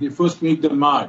they first make them mad।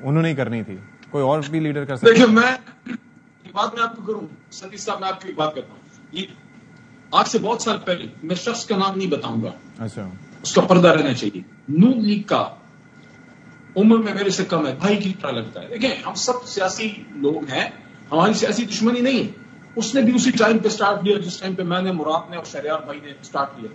انہوں نے کرنی تھی, کوئی اور بھی لیڈر کر سکتا؟ دیکھیں میں بات میں آپ کو کروں ستی صاحب, میں آپ کی بات کرتا ہوں. یہ آج سے بہت سال پہلے, میں شخص کا نام نہیں بتاؤں گا, اچھا, اس کا پردہ رہنا چاہیے, نون لیگ کا عمر میں میرے سے کم ہے, بھائی کی طرح لگتا ہے. دیکھیں ہم سب سیاسی لوگ ہیں, ہماری سیاسی دشمنی نہیں ہے. اس نے بھی اسی ٹائم پہ سٹارٹ لیا جس ٹائم پہ میں نے, مراد نے اور شہریار بھائی نے سٹارٹ لیا.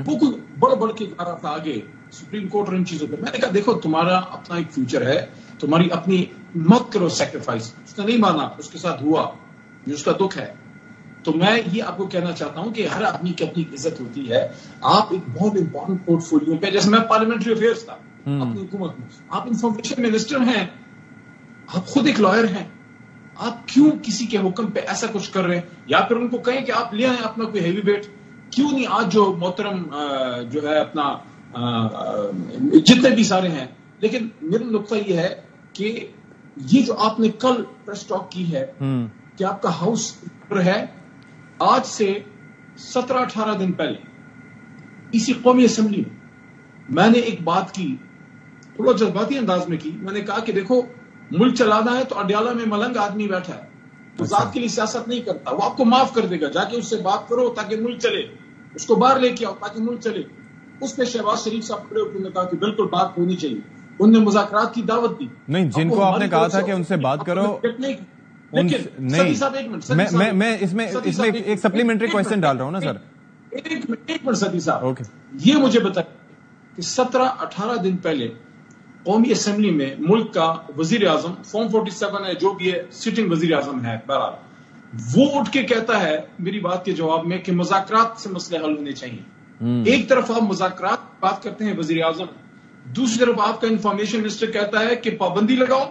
وہ کوئی بڑھ کے جا رہا تھا آگے سپریم کورٹ اور ان چیزوں پہ. میں نے کہا دیکھو تمہارا اپنا ایک فیوچر ہے, تمہاری اپنی مت کرو سیکریفائس. اس نے نہیں مانا, اس کے ساتھ ہوا, یہ اس کا دکھ ہے. تو میں یہ آپ کو کہنا چاہتا ہوں کہ ہر آدمی کی اپنی عزت ہوتی ہے. آپ ایک بہت امپورٹنٹ پورٹ فولیو پہ, جیسے میں پارلیمنٹری افیئرس تھا اپنی حکومت میں, آپ انفارمیشن منسٹر ہیں, آپ خود ایک لائر ہیں, آپ کیوں کسی کے حکم پہ ایسا کچھ کر رہے ہیں؟ یا پھر ان کو کہیں کہ آپ لے آئیں اپنا کوئی ہیوی ویٹ. کیوں نہیں آج جو محترم جو ہے اپنا جتنے بھی سارے ہیں. لیکن میرا نقطہ یہ ہے کہ یہ جو آپ نے کل پریس ٹاک کی ہے کہ آپ کا ہاؤس ہے, آج سے 17-18 دن پہلے اسی قومی اسمبلی میں نے ایک بات کی, تھوڑا جذباتی انداز میں کی. میں نے کہا کہ دیکھو ملک چلانا ہے تو اڈیالہ میں ملنگ آدمی بیٹھا ہے, تو ذات کے لیے سیاست نہیں کرتا, وہ آپ کو معاف کر دے گا. جا کے اس سے بات کرو تاکہ ملک چلے, اس کو باہر لے کے آؤ تاکہ ملک چلے. اس پہ شہباز شریف صاحب کھڑے ہوئے نے کہا کہ بالکل بات ہونی چاہیے. انہوں نے مذاکرات کی دعوت دی. نہیں, جن کو آپ نے کہا تھا کہ ان سے بات کرو, میں اس میں ایک سپلیمنٹری کوشچن ڈال رہا ہوں نا سر. ایک منٹ ستی صاحب, یہ مجھے بتائیں کہ 17-18 دن پہلے قومی اسمبلی میں ملک کا وزیر اعظم, فارم 47 ہے جو بھی ہے, سٹنگ وزیر اعظم ہے, بہرحال وہ اٹھ کے کہتا ہے میری بات کے جواب میں کہ مذاکرات سے مسئلے حل ہونے چاہیے. ایک طرف آپ مذاکرات بات کرتے ہیں وزیر اعظم, دوسری طرف آپ کا انفارمیشن منسٹر کہتا ہے کہ پابندی لگاؤ,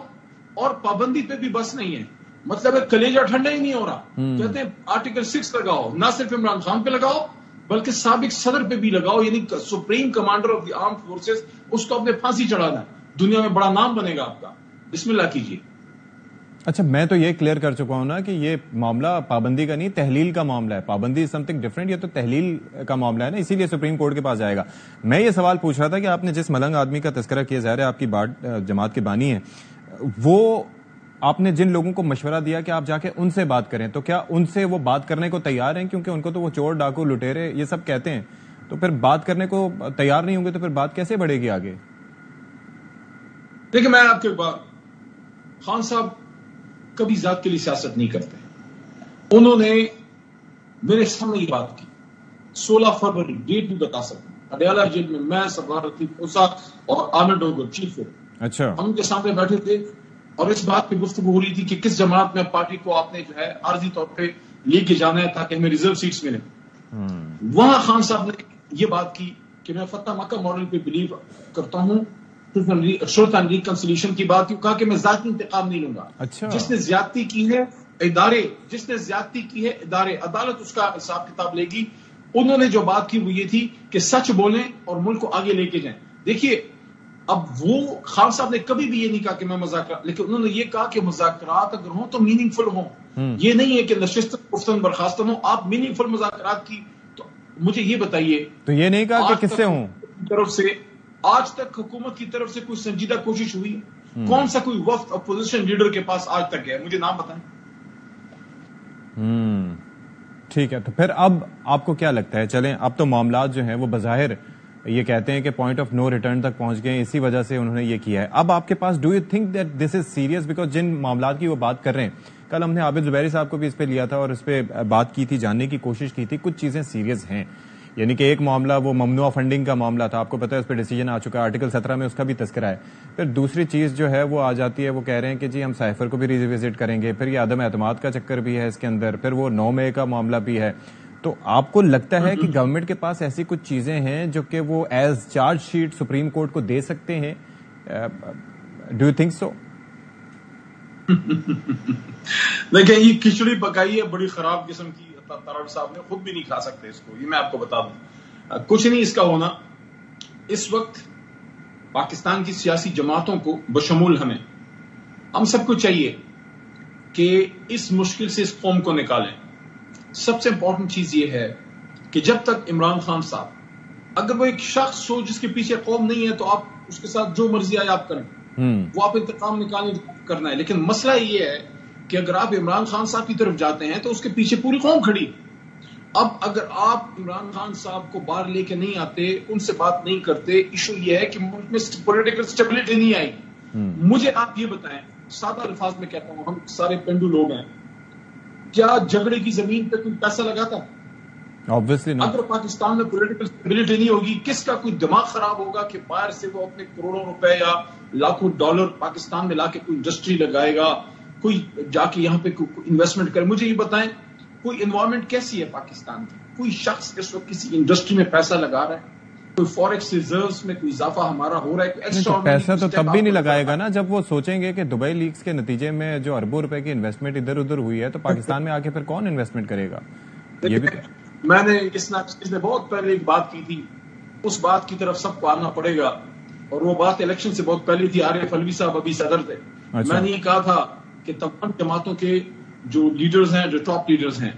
اور پابندی پہ بھی بس نہیں ہے, مطلب کلیجہ ٹھنڈا ہی نہیں ہو رہا. کہتے ہیں آرٹیکل 6 لگاؤ, نہ صرف عمران خان پہ لگاؤ بلکہ سابق صدر پہ بھی لگاؤ, یعنی supreme commander of the armed forces, اس کو اپنے پھانسی چڑھانا ہے, دنیا میں بڑا نام بنے گا آپ کا. بسم اللہ کیجیے. اچھا, میں تو یہ کلیئر کر چکا ہوں نا کہ یہ معاملہ پابندی کا نہیں, تحلیل کا معاملہ ہے. پابندی سم تھنگ ڈفرینٹ, یہ تو تحلیل کا معاملہ ہے نا, اسی لیے سپریم کورٹ کے پاس جائے گا. میں یہ سوال پوچھ رہا تھا کہ آپ نے جس ملنگ آدمی کا تذکرہ کیا, ظاہر ہے آپ کی جماعت کے بانی ہیں, وہ آپ نے جن لوگوں کو مشورہ دیا کہ آپ جا کے ان سے بات کریں, تو کیا ان سے وہ بات کرنے کو تیار ہیں؟ کیونکہ ان کو تو وہ چور, ڈاکو, لٹیرے یہ سب کہتے ہیں, تو پھر بات کرنے کو تیار نہیں ہوں گے تو پھر بات کیسے بڑھے گی آگے؟ دیکھیں میں آپ کے بات, خان صاحب کبھی ذات کے لیے سیاست نہیں کرتے. انہوں نے میرے سامنے یہ بات کی 16 فروری, ڈیٹ بھی بتا سکتا ہوں, اڈیالہ جیل میں میں, سردار رفیق اوسا اور عامر ڈوگر چیف وپ, اچھا, ہم ان کے سامنے بیٹھے تھے اور اس بات پہ گفتگو ہو رہی تھی کہ کس جماعت میں پارٹی کو آپ نے جو ہے عارضی طور پہ لے کے جانا ہے تاکہ ہمیں ریزرو سیٹس ملیں. وہاں خان صاحب نے یہ بات کی کہ میں فتح مکہ ماڈل پہ بلیو کرتا ہوں, ٹروتھ اینڈ ریکنسیلیشن کی بات کی, کہا کہ میں ذاتی انتقام نہیں لوں گا. جس نے زیادتی کی ہے ادارے, عدالت اس کا حساب کتاب لے گی. انہوں نے جو بات کی وہ یہ تھی کہ سچ بولیں اور ملک کو آگے لے کے جائیں. دیکھیے اب وہ خان صاحب نے کبھی بھی یہ نہیں کہا کہ میں مذاکرات, لیکن انہوں نے یہ کہا کہ مذاکرات اگر ہوں تو میننگ فل ہوں. یہ نہیں ہے کہ نشست گفتن برخاستن ہوں, آپ میننگ فل مذاکرات کی. تو مجھے یہ بتائیے, تو یہ نہیں کہا کہ کس سے ہوں, طرف سے آج تک حکومت کی طرف سے کوئی سنجیدہ کوشش ہوئی؟ کون سا کوئی وفد اپوزیشن لیڈر کے پاس آج تک ہے؟ مجھے نام بتائیں. ٹھیک ہے, تو پھر اب آپ کو کیا لگتا ہے, چلیں اب تو معاملات جو ہیں وہ بظاہر یہ کہتے ہیں کہ پوائنٹ آف نو ریٹرن تک پہنچ گئے, اسی وجہ سے انہوں نے یہ کیا ہے. اب آپ کے پاس do you think that this is serious? Because جن معاملات کی وہ بات کر رہے ہیں, کل ہم نے عابد زبیری صاحب کو بھی اس پہ لیا تھا اور اس پہ بات کی تھی, جاننے کی کوشش کی تھی, کچھ چیزیں سیریس ہیں. یعنی کہ ایک معاملہ وہ ممنوع فنڈنگ کا معاملہ تھا, آپ کو پتہ ہے اس پہ ڈیسیجن آ چکا ہے, آرٹیکل 17 میں اس کا بھی تذکرہ ہے. پھر دوسری چیز جو ہے وہ آ جاتی ہے, وہ کہہ رہے ہیں کہ جی ہم سائفر کو بھی ریوزٹ کریں گے, پھر یہ عدم اعتماد کا چکر بھی ہے اس کے اندر, پھر وہ 9 مئی کا معاملہ بھی ہے. تو آپ کو لگتا ہے کہ گورنمنٹ کے پاس ایسی کچھ چیزیں ہیں جو کہ وہ as charge sheet supreme court کو دے سکتے ہیں؟ Do you think so? دیکھیں یہ کھچڑی پکائی ہے بڑی خراب قسم کی, تارڑ صاحب نے خود بھی نہیں کھا سکتے اس کو, یہ میں آپ کو بتا دوں. کچھ نہیں اس کا ہونا. اس وقت پاکستان کی سیاسی جماعتوں کو بشمول ہم سب کو چاہیے کہ اس مشکل سے اس قوم کو نکالیں. سب سے امپورٹنٹ چیز یہ ہے کہ جب تک عمران خان صاحب, اگر وہ ایک شخص ہو جس کے پیچھے قوم نہیں ہے تو آپ اس کے ساتھ جو مرضی آئے آپ کریں, وہ آپ انتقام نکالنے کرنا ہے. لیکن مسئلہ یہ ہے کہ اگر آپ عمران خان صاحب کی طرف جاتے ہیں تو اس کے پیچھے پوری قوم کھڑی. اب اگر آپ عمران خان صاحب کو باہر لے کے نہیں آتے, ان سے بات نہیں کرتے, ایشو یہ ہے کہ ملک میں پولیٹیکل اسٹیبلٹی نہیں آئی. مجھے آپ یہ بتائیں, سادہ الفاظ میں کہتا ہوں, ہم سارے پینڈو لوگ ہیں, کیا جھگڑے کی زمین پہ کوئی پیسہ لگاتا ہے؟ Obviously not. اگر پاکستان میں پولیٹیکل اسٹیبلٹی نہیں ہوگی, کس کا کوئی دماغ خراب ہوگا کہ باہر سے وہ اپنے کروڑوں روپے یا لاکھوں ڈالر پاکستان میں لا کے کوئی انڈسٹری لگائے گا, کوئی جا کے یہاں پہ انویسٹمنٹ کرے؟ مجھے یہ بتائیں, کوئی انوائرمنٹ کیسی ہے پاکستان کی؟ کوئی شخص اس وقت کسی انڈسٹری میں پیسہ لگا رہا ہے؟ کوئی فوریکس ریزروز میں کوئی اضافہ ہمارا ہو رہا ہے؟ پیسہ تو تب بھی نہیں لگائے گا نا جب وہ سوچیں گے کہ دبئی لیکس کے نتیجے میں جو اربوں روپے کی انویسٹمنٹ ادھر ادھر ہوئی ہے, تو پاکستان میں آ کے پھر کون انویسٹمنٹ کرے گا؟ یہ بھی میں نے اس نے بہت پہلے ایک بات کی تھی, اس بات کی طرف سب کو آنا پڑے گا, اور وہ بات الیکشن سے بہت پہلے تھی. عارف علوی صاحب ابھی صدر تھے. میں نے یہ کہا تھا کہ تمام جماعتوں کے جو لیڈرز ہیں, جو ٹاپ لیڈرز ہیں,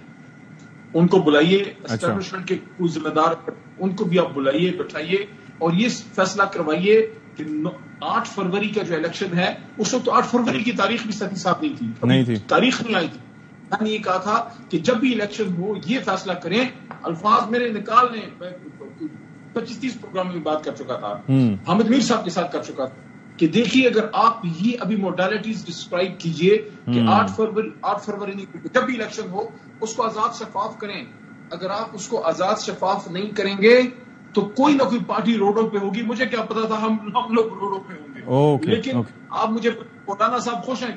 ان کو بلائیے, اسٹیبلشمنٹ کے کوئی ذمہ دار ان کو بھی آپ بلائیے, بٹھائیے, اور یہ فیصلہ کروائیے کہ 8 فروری کا جو الیکشن ہے, اس وقت تو 8 فروری کی تاریخ بھی ستی صاحب نہیں تھی, تاریخ نہیں آئی تھی. میں نے یہ کہا تھا کہ جب بھی الیکشن ہو یہ فیصلہ کریں. الفاظ میرے نکالنے 25-30 پروگرام میں بات کر چکا تھا, حامد میر صاحب کے ساتھ کر چکا تھا, کہ دیکھیے اگر آپ یہ ابھی موڈیلٹیز ڈسکرائب کیجئے کہ 8 فروری نہیں, جب بھی الیکشن ہو اس کو آزاد شفاف کریں. اگر آپ اس کو آزاد شفاف نہیں کریں گے تو کوئی نہ کوئی پارٹی روڈوں پہ ہوگی. مجھے کیا پتا تھا ہم لوگ روڈوں پہ ہوں گے, لیکن آپ مجھے مولانا صاحب خوش ہیں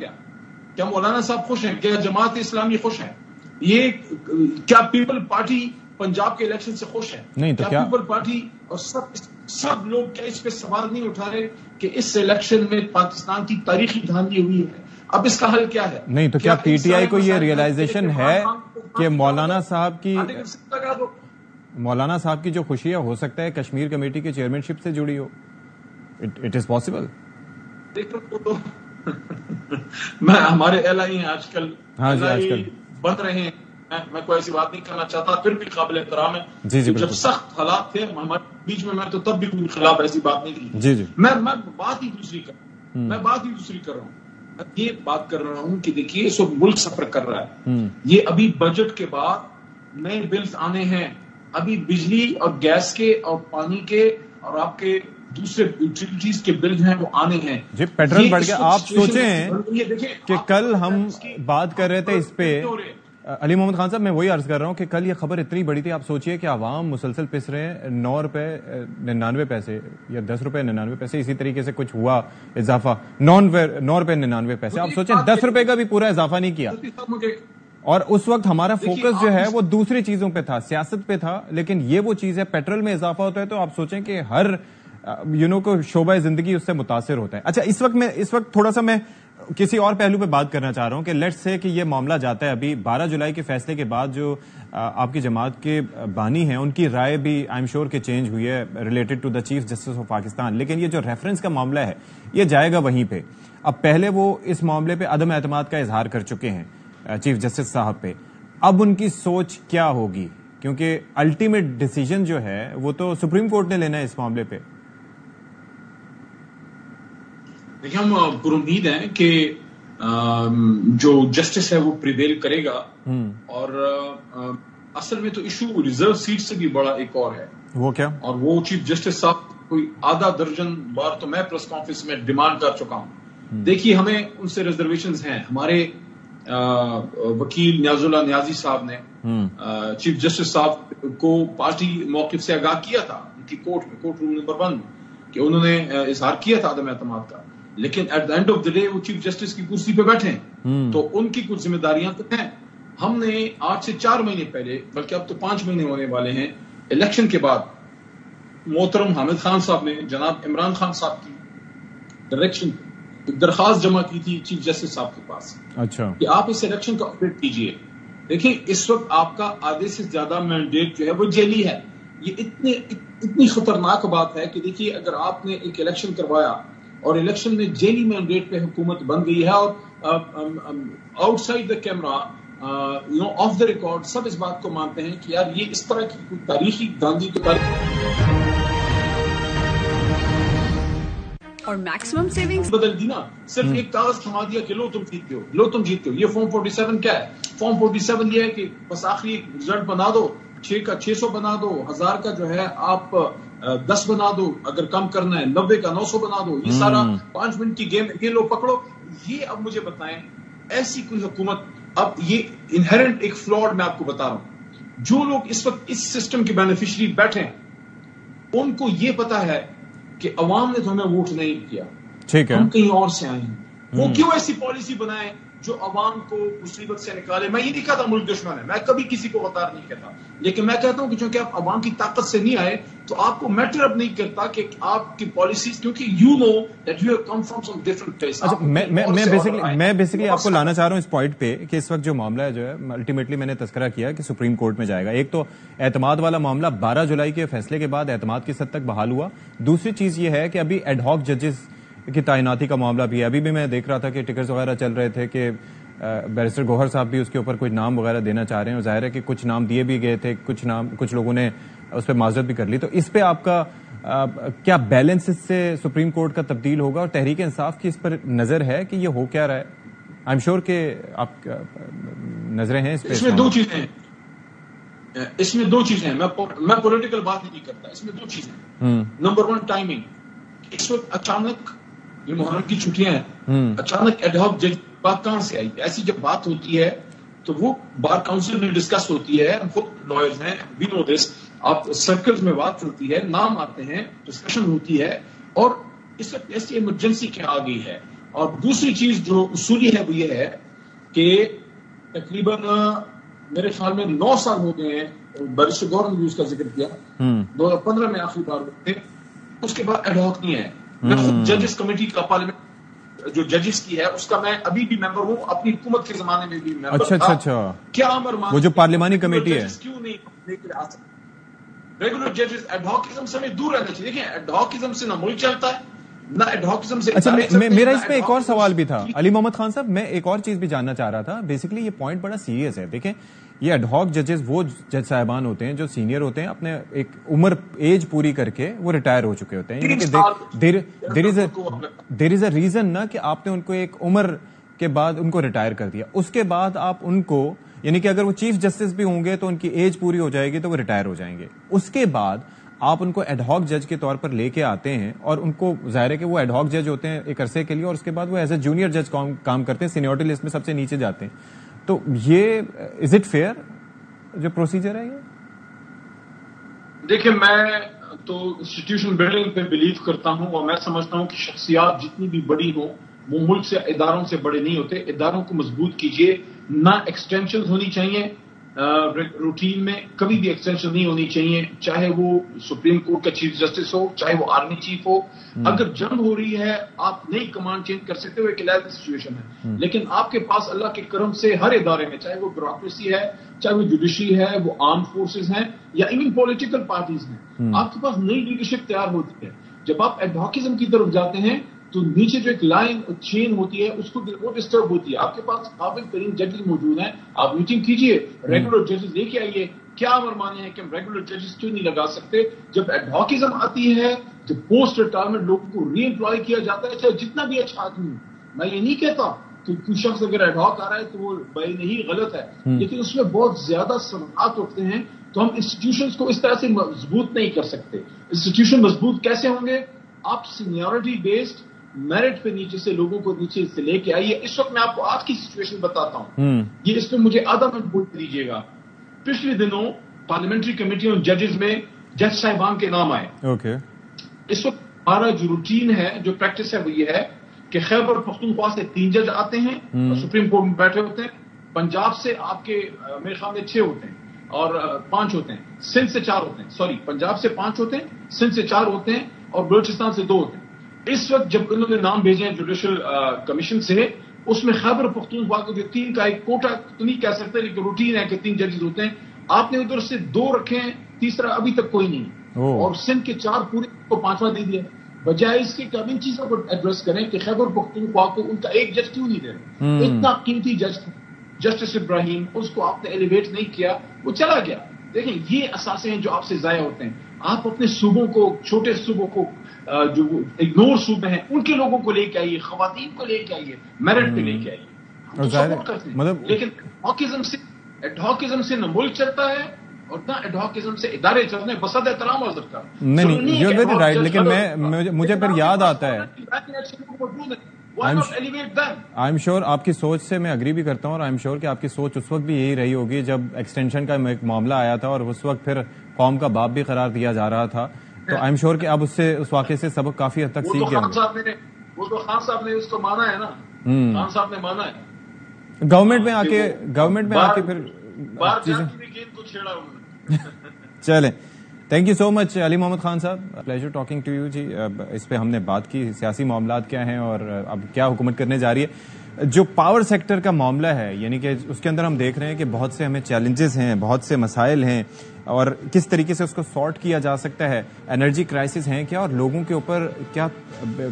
کیا مولانا صاحب خوش ہیں؟ کیا جماعت اسلامی خوش ہیں؟ یہ کیا پیپل پارٹی پنجاب کے الیکشن سے خوش ہے؟ نہیں تو کیا پیپل پارٹی اور سب لوگ کیا اس پہ سوال نہیں اٹھا رہے کہ اس الیکشن میں پاکستان کی تاریخی دھاندلی ہوئی ہے؟ اب اس کا حل کیا ہے؟ نہیں تو کیا پی ٹی آئی کو یہ ریئلائزیشن ہے کہ مولانا صاحب کی جو خوشی ہے ہو سکتا ہے کشمیر کمیٹی کے چیئرمین شپ سے جڑی ہو؟ It is possible. میں ہمارے ایل آئی ہیں آج کل بن رہے ہیں, میں کوئی ایسی بات نہیں کرنا چاہتا, پھر بھی قابل احترام ہے. جب سخت حالات تھے ہمارے بیچ میں تو تب بھی کوئی خلاف ایسی بات نہیں کی. میں بات ہی دوسری کر رہا ہوں. یہ بات کر رہا ہوں کہ دیکھیے اس وقت ملک سفر کر رہا ہے. یہ ابھی بجٹ کے بعد نئے بلز آنے ہیں, ابھی بجلی اور گیس کے اور پانی کے اور آپ کے دوسرے یوٹیلیٹیز کے بل ہیں وہ آنے ہیں. جی پیٹرول بڑھ گیا. آپ سوچیں کہ کل ہم بات کر رہے تھے اس پہ, علی محمد خان صاحب میں وہی عرض کر رہا ہوں کہ کل یہ خبر اتنی بڑی تھی, آپ سوچئے کہ عوام مسلسل پس رہے ہیں 9 روپے 99 پیسے یا 10 روپے 99 پیسے, اسی طریقے سے کچھ ہوا اضافہ 9 روپے 99 پیسے. آپ سوچیں 10 روپے کا بھی پورا اضافہ نہیں کیا, اور اس وقت ہمارا فوکس جو ہے وہ دوسری چیزوں پہ تھا, سیاست پہ تھا. لیکن یہ وہ چیز ہے, پیٹرول میں اضافہ ہوتا ہے تو آپ سوچیں کہ ہر کو شعبہ زندگی اس سے متاثر ہوتا ہے. اچھا اس وقت تھوڑا سا میں کسی اور پہلو پہ بات کرنا چاہ رہا ہوں کہ لیٹس سے کہ یہ معاملہ جاتا ہے ابھی 12 جولائی کے فیصلے کے بعد جو آپ کی جماعت کے بانی ہیں ان کی رائے بھی آئی ایم شیور کہ چینج ہوئی ہے related to the chief justice of Pakistan. لیکن یہ جو ریفرنس کا معاملہ ہے یہ جائے گا وہیں پہ. اب پہلے وہ اس معاملے پہ عدم اعتماد کا اظہار کر چکے ہیں چیف جسٹس صاحب پہ. اب ان کی سوچ کیا ہوگی, کیونکہ الٹیمیٹ ڈیسیجن جو ہے وہ تو سپریم کورٹ نے لینا ہے اس معاملے پہ. دیکھیں ہم پر امید ہیں کہ جو جسٹس ہے وہ پریویل کرے گا, اور اصل میں تو ایشو ریزرو سیٹ سے بھی بڑا ایک اور ہے. وہ کیا؟ اور وہ چیف جسٹس صاحب کوئی آدھا درجن بار تو میں پریس کانفرنس میں ڈیمانڈ کر چکا ہوں. دیکھیے ہمیں ان سے ریزرویشنز ہیں. ہمارے وکیل نیاز اللہ نیازی صاحب نے چیف جسٹس صاحب کو پارٹی موقف سے آگاہ کیا تھا ان کی کورٹ روم نمبر 1 کہ انہوں نے اظہار کیا تھا عدم اعتماد کا, لیکن at the end of the day وہ چیف جسٹس کی کرسی پہ بیٹھے ہیں تو ان کی کچھ ذمہ داریاں تو ہیں. ہم نے 8 سے 4 مہینے پہلے, بلکہ اب تو 5 مہینے ہونے والے ہیں الیکشن کے بعد, محترم حامد خان صاحب نے جناب عمران خان صاحب کی ڈائریکشن ایک درخواست جمع کی تھی چیف جسٹس صاحب کے پاس. اچھا, کہ آپ اس الیکشن کا آڈٹ کیجئے. دیکھیں اس وقت آپ کا آدھے سے زیادہ مینڈیٹ جو ہے وہ جیلی ہے. یہ اتنی خطرناک بات ہے کہ دیکھیے اگر آپ نے ایک الیکشن کروایا اور الیکشن میں جیلی مینڈیٹ پہ حکومت بن گئی ہے, اور outside the camera off the record سب اس بات کو مانتے ہیں کہ یار یہ اس طرح کی کوئی تاریخی گاندھی اور میکسیمم سیونگز بدل دی نا، صرف ایک کاغذ تھما دیا کہ لو تم جیتتے ہو، لو تم جیتتے ہو. یہ فارم 47 کیا ہے؟ فارم 47 یہ ہے کہ بس آخری ایک رزلٹ بنا دو، 6 کا 600 بنا دو، 1000 کا جو ہے آپ 10 بنا دو، اگر کم کرنا ہے 90 کا 900 بنا دو. یہ سارا 5 منٹ کی گیم، یہ لو پکڑو. یہ اب مجھے بتائیں ایسی کوئی حکومت، اب یہ انہیرنٹ ایک فلاڈ میں آپ کو بتا رہا ہوں. جو لوگ اس وقت اس سسٹم کے بینیفیشری بیٹھے ہیں ان کو یہ پتا ہے کہ عوام نے تو ہمیں ووٹ نہیں کیا، ٹھیک ہے، ہم کہیں اور سے آئے ہیں. وہ کیوں ایسی پالیسی بنائے جو عوام کو مصیبت سے نکالے؟ میں یہ نہیں کہتا ملک دشمن ہے، میں کبھی کسی کو غدار نہیں کہتا، لیکن میں کہتا ہوں کہ چونکہ آپ عوام کی طاقت سے نہیں آئے تو آپ کو میٹر اب نہیں کرتا کہ آپ کی پالیسیز، کیونکہ you know that you have come from some different place. میں بیسیکلی آپ کو لانا چاہ رہا ہوں اس پوائنٹ پہ کہ اس وقت جو معاملہ ہے جو ہے الٹیمیٹلی میں نے تذکرہ کیا کہ سپریم کورٹ میں جائے گا. ایک تو اعتماد والا معاملہ 12 جولائی کے فیصلے کے بعد اعتماد کی حد تک بحال ہوا. دوسری چیز یہ ہے کہ ابھی ایڈ ہاک ججز کی تعیناتی کا معاملہ بھی ہے. ابھی بھی میں دیکھ رہا تھا کہ ٹکرز وغیرہ چل رہے تھے کہ بیرسٹر گوہر صاحب بھی اس کے اوپر کوئی نام وغیرہ دینا چاہ رہے ہیں، اور ظاہر ہے کہ کچھ نام دیے بھی گئے تھے، کچھ لوگوں نے اس پہ معذرت بھی کر لی. تو اس پہ آپ کا کیا بیلنس اس سے سپریم کورٹ کا تبدیل ہوگا، اور تحریک انصاف کی اس پر نظر ہے کہ یہ ہو کیا رہا ہے؟ آئی ایم شیور کہ آپ نظریں ہیں اس پہ. اس میں دو چیزیں ہیں، میں پولیٹیکل بات نہیں کرتا، اس میں 2 چیزیں ہیں. Number 1 timing. اس وقت اچانک یہ محرم کی چھٹیاں ہیں، اچانک ایڈ ہاک جج بات کہاں سے آئی؟ ایسی جب بات ہوتی ہے تو وہ بار کاؤنسل میں ڈسکس ہوتی ہے، ہم خود لائرز ہیں، وی نو دس. آپ سرکلز میں بات چلتی ہے، نام آتے ہیں، ڈسکشن ہوتی ہے، اور اس وقت ایسی ایمرجنسی کیا آ گئی ہے. اور دوسری چیز جو اصولی ہے وہ یہ ہے کہ تقریباً میرے خیال میں 9 سال ہو گئے ہیں، بیرسٹر گورن نے اس کا ذکر کیا، 2015 میں آخری بار ہوتے، اس کے بعد ایڈ ہاک نہیں ہے. میں خود ججز کمیٹی کا پارلیمنٹ جو ججز کی ہے اس کا میں ابھی بھی ممبر ہوں، اپنی حکومت کے زمانے میں بھی ممبر تھا. اچھا کیا امر مان وہ جو پارلیمانی کمیٹی ہے کیوں نہیں آ سکتے؟ ریگولر ججز ایڈ ہاکزم سے ہمیں دور رہنا چاہیے. دیکھیں ایڈ ہاکزم سے نہ ملک چلتا ہے نہ ایڈ ہاکزم سے. اچھا میرا اس میں ایک اور سوال بھی تھا علی محمد خان صاحب، میں ایک اور چیز بھی جاننا چاہ رہا تھا. بیسیکلی یہ پوائنٹ بڑا سیریس ہے. دیکھیں یہ ایڈ ہاک ججز وہ جج صاحبان ہوتے ہیں جو سینئر ہوتے ہیں، اپنے ایک عمر ایج پوری کر کے وہ ریٹائر ہو چکے ہوتے ہیں. یعنی کہ دیر از اے ریزن نا کہ آپ نے ان کو ایک عمر کے بعد ان کو ریٹائر کر دیا، اس کے بعد آپ ان کو، یعنی کہ اگر وہ چیف جسٹس بھی ہوں گے تو ان کی ایج پوری ہو جائے گی تو وہ ریٹائر ہو جائیں گے. اس کے بعد آپ ان کو ایڈ ہاک جج کے طور پر لے کے آتے ہیں، اور ان کو ظاہر ہے کہ وہ ایڈ ہاک جج ہوتے ہیں ایک عرصے کے لیے، اور اس کے بعد وہ ایز اے جونیئر جج کام کرتے ہیں، سینیورٹی لسٹ میں سب سے نیچے جاتے ہیں. تو یہ از اٹ فیئر جو پروسیجر ہے؟ یہ دیکھیں میں تو انسٹیٹیوشن بلڈنگ پہ بلیو کرتا ہوں، اور میں سمجھتا ہوں کہ شخصیات جتنی بھی بڑی ہوں وہ ملک سے اداروں سے بڑے نہیں ہوتے. اداروں کو مضبوط کیجیے، نہ ایکسٹینشن ہونی چاہیے روٹین میں، کبھی بھی ایکسٹینشن نہیں ہونی چاہیے، چاہے وہ سپریم کورٹ کا چیف جسٹس ہو، چاہے وہ آرمی چیف ہو. اگر جنگ ہو رہی ہے آپ نئی کمانڈ چینج کر سکتے ہو، ایک علیحدہ سچویشن ہے، لیکن آپ کے پاس اللہ کے کرم سے ہر ادارے میں، چاہے وہ بیوروکریسی ہے، چاہے وہ جوڈیشری ہے، وہ آرم فورسز ہیں یا ایون پولیٹیکل پارٹیز ہیں، آپ کے پاس نئی لیڈرشپ تیار ہوتی ہے. جب آپ ایڈوکیزم کی طرف جاتے ہیں تو نیچے جو ایک لائن چین ہوتی ہے اس کو وہ ڈسٹرب ہوتی ہے. آپ کے پاس قابل ترین ججز موجود ہیں، آپ میٹنگ کیجئے، ریگولر ججز لے کے آئیے. کیا امر مانے ہیں کہ ہم ریگولر ججز کیوں نہیں لگا سکتے؟ جب ایڈوکیزم آتی ہے، جب پوسٹ ریٹائرمنٹ لوگوں کو ری امپلائی کیا جاتا ہے، چاہے جتنا بھی اچھا آدمی ہو. میں یہ نہیں کہتا کہ کوئی شخص اگر ایڈوک آ رہا ہے تو وہ بھائی نہیں غلط ہے، لیکن اس میں بہت زیادہ سوالات اٹھتے ہیں. تو ہم انسٹیٹیوشنز کو اس طرح سے مضبوط نہیں کر سکتے. انسٹیٹیوشن مضبوط کیسے ہوں گے؟ آپ سینیورٹی بیسڈ میرٹ پہ نیچے سے لوگوں کو نیچے سے لے کے آئیے. اس وقت میں آپ کو آج کی سچویشن بتاتا ہوں، یہ اس پہ مجھے آدھا منٹ بول دیجیے گا. پچھلے دنوں پارلیمنٹری کمیٹی آن ججز میں جج صاحبان کے نام آئے. اس وقت ہمارا جو روٹین ہے، جو پریکٹس ہے وہ یہ ہے کہ خیبر پختونخوا سے 3 جج آتے ہیں اور سپریم کورٹ میں بیٹھے ہوتے ہیں. پنجاب سے آپ کے میرے خیال میں 6 ہوتے ہیں اور 5 ہوتے ہیں. سندھ سے 4 ہوتے ہیں، پنجاب سے 5 ہوتے ہیں، سندھ سے 4 ہوتے ہیں اور بلوچستان سے 2 ہوتے ہیں. اس وقت جب انہوں نے نام بھیجے ہیں جوڈیشل کمیشن سے، اس میں خیبر پختونخوا کے جو 3 کا ایک کوٹا تو نہیں کہہ سکتے، لیکن روٹین ہے کہ 3 ججز ہوتے ہیں. آپ نے ادھر سے 2 رکھے ہیں، تیسرا ابھی تک کوئی نہیں، اور سندھ کے 4 پورے کو 5واں دے دیا. بجائے اس کے کم ان چیزوں کو ایڈریس کریں کہ خیبر پختونخوا کو ان کا ایک جج کیوں نہیں دے رہے؟ اتنا قیمتی جج تھا جسٹس ابراہیم، اس کو آپ نے ایلیویٹ نہیں کیا، وہ چلا گیا. دیکھیں یہ اثاثے ہیں جو آپ سے ضائع ہوتے ہیں. آپ اپنے صوبوں کو, چھوٹے صوبوں کو, جو اگنور صوبے ہیں ان کے لوگوں کو لے کے آئیے, خواتین کو لے کے آئیے, میرٹ پہ لے کے آئیے. لیکن ایڈہاکزم سے نہ ملک چلتا ہے اور نہ ایڈہاکزم سے ادارے چلتے ہیں. بصد احترام حضرت کا نہیں, یو آر ویری رائٹ. لیکن مجھے پھر یاد آتا ہے, آئی ایم شیور آپ کی سوچ سے میں اگری بھی کرتا ہوں, اور آئی ایم شیور کہ آپ کی سوچ اس وقت بھی یہی رہی ہوگی جب ایکسٹینشن کا ایک معاملہ آیا تھا اور اس وقت پھر قوم کا باپ بھی قرار دیا جا رہا تھا. تو آئی ایم شیور کہ اب اس واقعے سے سبق کافی حد تک سیکھ گیا. وہ تو خان صاحب نے اس کو مانا ہے نا, خان صاحب نے مانا ہے. گورنمنٹ میں آ کے پھر چلیں. تھینک یو سو مچ علی محمد خان صاحب, پلیزر ٹاکنگ ٹو یو. جی اس پہ ہم نے بات کی سیاسی معاملات کیا ہیں اور اب کیا حکومت کرنے جا رہی ہے. جو پاور سیکٹر کا معاملہ ہے, یعنی کہ اس کے اندر ہم دیکھ رہے ہیں کہ بہت سے ہمیں چیلنجز ہیں, بہت سے مسائل ہیں, اور کس طریقے سے اس کو سارٹ کیا جا سکتا ہے. انرجی کرائسس ہیں کیا, اور لوگوں کے اوپر کیا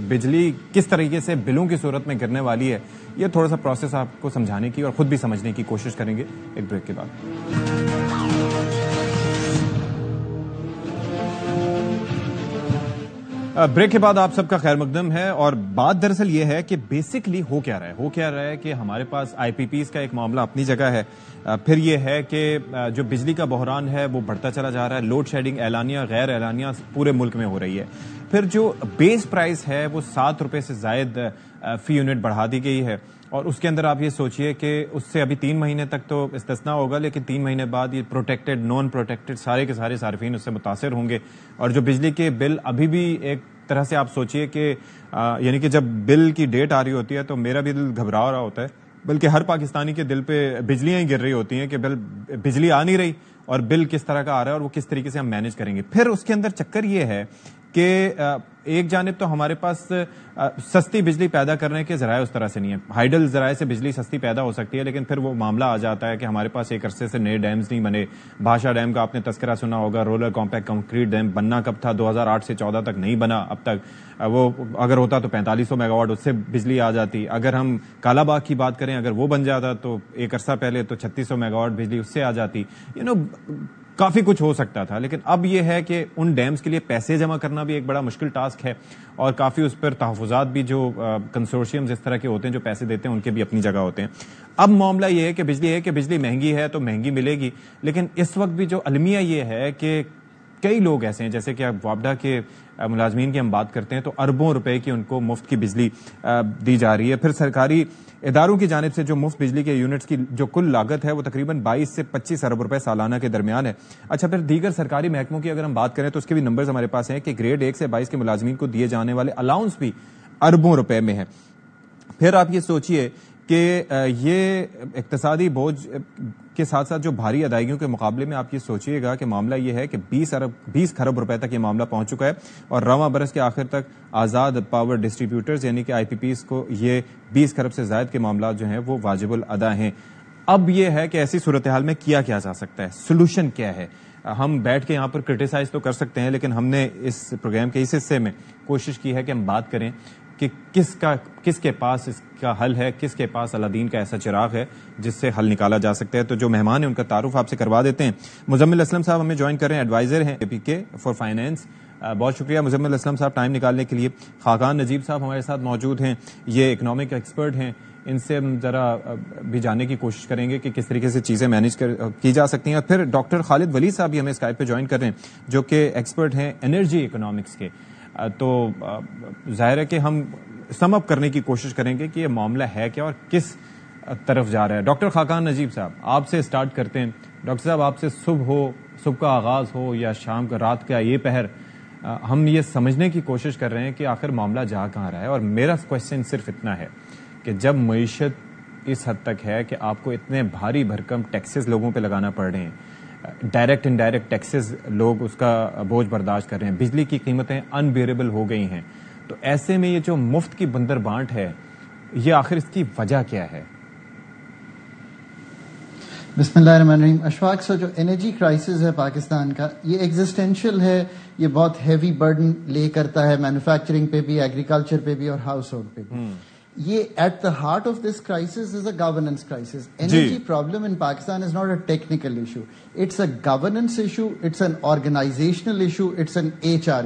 بجلی کس طریقے سے بلوں کی صورت میں گرنے والی ہے. یہ تھوڑا سا پروسیس آپ کو سمجھانے کی اور خود بھی سمجھنے کی کوشش کریں گے ایک بریک کے بعد. بریک کے بعد آپ سب کا خیر مقدم ہے, اور بات دراصل یہ ہے کہ بیسکلی ہو کیا رہا ہے کہ ہمارے پاس آئی پی پیز کا ایک معاملہ اپنی جگہ ہے. پھر یہ ہے کہ جو بجلی کا بحران ہے وہ بڑھتا چلا جا رہا ہے. لوڈ شیڈنگ اعلانیہ غیر اعلانیہ پورے ملک میں ہو رہی ہے. پھر جو بیس پرائز ہے وہ 7 روپے سے زائد فی یونٹ بڑھا دی گئی ہے, اور اس کے اندر آپ یہ سوچئے کہ اس سے ابھی 3 مہینے تک تو استثناء ہوگا, لیکن 3 مہینے بعد یہ پروٹیکٹڈ نان پروٹیکٹڈ سارے کے سارے صارفین اس سے متاثر ہوں گے. اور جو بجلی کے بل ابھی بھی ایک طرح سے آپ سوچئے کہ یعنی کہ جب بل کی ڈیٹ آ رہی ہوتی ہے تو میرا بھی دل گھبرا رہا ہوتا ہے, بلکہ ہر پاکستانی کے دل پہ بجلیاں ہی گر رہی ہوتی ہیں کہ بجلی آ نہیں رہی اور بل کس طرح کا آ رہا ہے اور وہ کس طریقے سے ہم مینج کریں گے. پھر اس کے اندر چکر یہ ہے کہ ایک جانب تو ہمارے پاس سستی بجلی پیدا کرنے کے ذرائع اس طرح سے نہیں ہے. ہائیڈل ذرائع سے بجلی سستی پیدا ہو سکتی ہے, لیکن پھر وہ معاملہ آ جاتا ہے کہ ہمارے پاس ایک عرصے سے نئے ڈیمز نہیں بنے. بھاشا ڈیم کا آپ نے تذکرہ سنا ہوگا, رولر کمپیکٹ کنکریٹ ڈیم بننا کب تھا, 2008 سے 14 تک نہیں بنا اب تک. وہ اگر ہوتا تو 4500 میگا واٹ اس سے بجلی آ جاتی. اگر ہم کالا باغ کی بات کریں, اگر وہ بن جاتا تو ایک عرصہ پہلے تو 3600 میگا واٹ بجلی اس سے آ جاتی. کافی کچھ ہو سکتا تھا. لیکن اب یہ ہے کہ ان ڈیمز کے لیے پیسے جمع کرنا بھی ایک بڑا مشکل ٹاسک ہے, اور کافی اس پر تحفظات بھی جو کنسورشیمز اس طرح کے ہوتے ہیں جو پیسے دیتے ہیں ان کے بھی اپنی جگہ ہوتے ہیں. اب معاملہ یہ ہے کہ بجلی مہنگی ہے تو مہنگی ملے گی, لیکن اس وقت بھی جو المیہ یہ ہے کہ کئی لوگ ایسے ہیں, جیسے کہ وابڈا کے ملازمین کی ہم بات کرتے ہیں تو اربوں روپے کی ان کو مفت کی بجلی دی جا رہی ہے. پھر سرکاری اداروں کی جانب سے جو مفت بجلی کے یونٹس کی جو کل لاگت ہے وہ تقریباً 22 سے 25 ارب روپے سالانہ کے درمیان ہے. اچھا, پھر دیگر سرکاری محکموں کی اگر ہم بات کریں تو اس کے بھی نمبرز ہمارے پاس ہیں کہ گریڈ 1 سے 22 کے ملازمین کو دیے جانے والے الاؤنس بھی اربوں روپے میں ہیں. پھر آپ یہ سوچئے کہ یہ اقتصادی بوجھ کے ساتھ ساتھ جو بھاری ادائیگیوں کے مقابلے میں آپ یہ سوچئے گا کہ معاملہ یہ ہے کہ 20 کھرب روپے تک یہ معاملہ پہنچ چکا ہے, اور رواں برس کے آخر تک آزاد پاور ڈسٹریبیوٹرز یعنی کہ آئی پی پیز کو یہ 20 کھرب سے زائد کے معاملات جو ہیں وہ واجب الادا ہیں. اب یہ ہے کہ ایسی صورتحال میں کیا جا سکتا ہے, سولوشن کیا ہے. ہم بیٹھ کے یہاں پر کرٹیسائز تو کر سکتے ہیں, لیکن ہم نے اس پروگرام کے اس حصے میں کوشش کی ہے کہ ہم بات کریں کہ کس کے پاس اس کا حل ہے, کس کے پاس الادین کا ایسا چراغ ہے جس سے حل نکالا جا سکتا ہے. تو جو مہمان ہیں ان کا تعارف آپ سے کروا دیتے ہیں. مزمل اسلم صاحب ہمیں جوائن کر رہے ہیں, ایڈوائزر ہیں اے پی کے فار فائنینس. بہت شکریہ مزمل اسلم صاحب ٹائم نکالنے کے لیے. خاقان نجیب صاحب ہمارے ساتھ موجود ہیں, یہ اکنامک ایکسپرٹ ہیں, ان سے ہم ذرا بھی جاننے کی کوشش کریں گے کہ کس طریقے سے چیزیں مینیج کی جا سکتی ہیں. اور پھر ڈاکٹر خالد ولی صاحب بھی ہمیں اسکائپ پہ جوائن کر رہے ہیں جو کہ ایکسپرٹ ہیں انرجی اکنامکس کے. تو ظاہر ہے کہ ہم سم اپ کرنے کی کوشش کریں گے کہ یہ معاملہ ہے کیا اور کس طرف جا رہا ہے. ڈاکٹر خاقان نجیب صاحب آپ سے اسٹارٹ کرتے ہیں. ڈاکٹر صاحب, آپ سے صبح کا آغاز ہو یا شام کا, رات کا یہ پہر, ہم یہ سمجھنے کی کوشش کر رہے ہیں کہ آخر معاملہ جا کہاں رہا ہے. اور میرا کوشچن صرف اتنا ہے کہ جب معیشت اس حد تک ہے کہ آپ کو اتنے بھاری بھرکم ٹیکسز لوگوں پہ لگانا پڑ رہے ہیں, ڈائریکٹ انڈائریکٹ ٹیکسز لوگ اس کا بوجھ برداشت کر رہے ہیں, بجلی کی قیمتیں انبیئریبل ہو گئی ہیں, تو ایسے میں یہ جو مفت کی بندر بانٹ ہے یہ آخر اس کی وجہ کیا ہے؟ بسم اللہ الرحمن الرحیم. اشفاق سر, جو انرجی کرائسس ہے پاکستان کا یہ ایگزسٹینشیل ہے, یہ بہت ہیوی برڈن لے کرتا ہے مینوفیکچرنگ پہ بھی, ایگریکلچر پہ بھی اور ہاؤس ہولڈ پہ بھی. یہ at the heart of this crisis is a governance crisis. Energy problem in Pakistan is not a technical issue. It's a governance issue, it's an organizational issue, it's an HR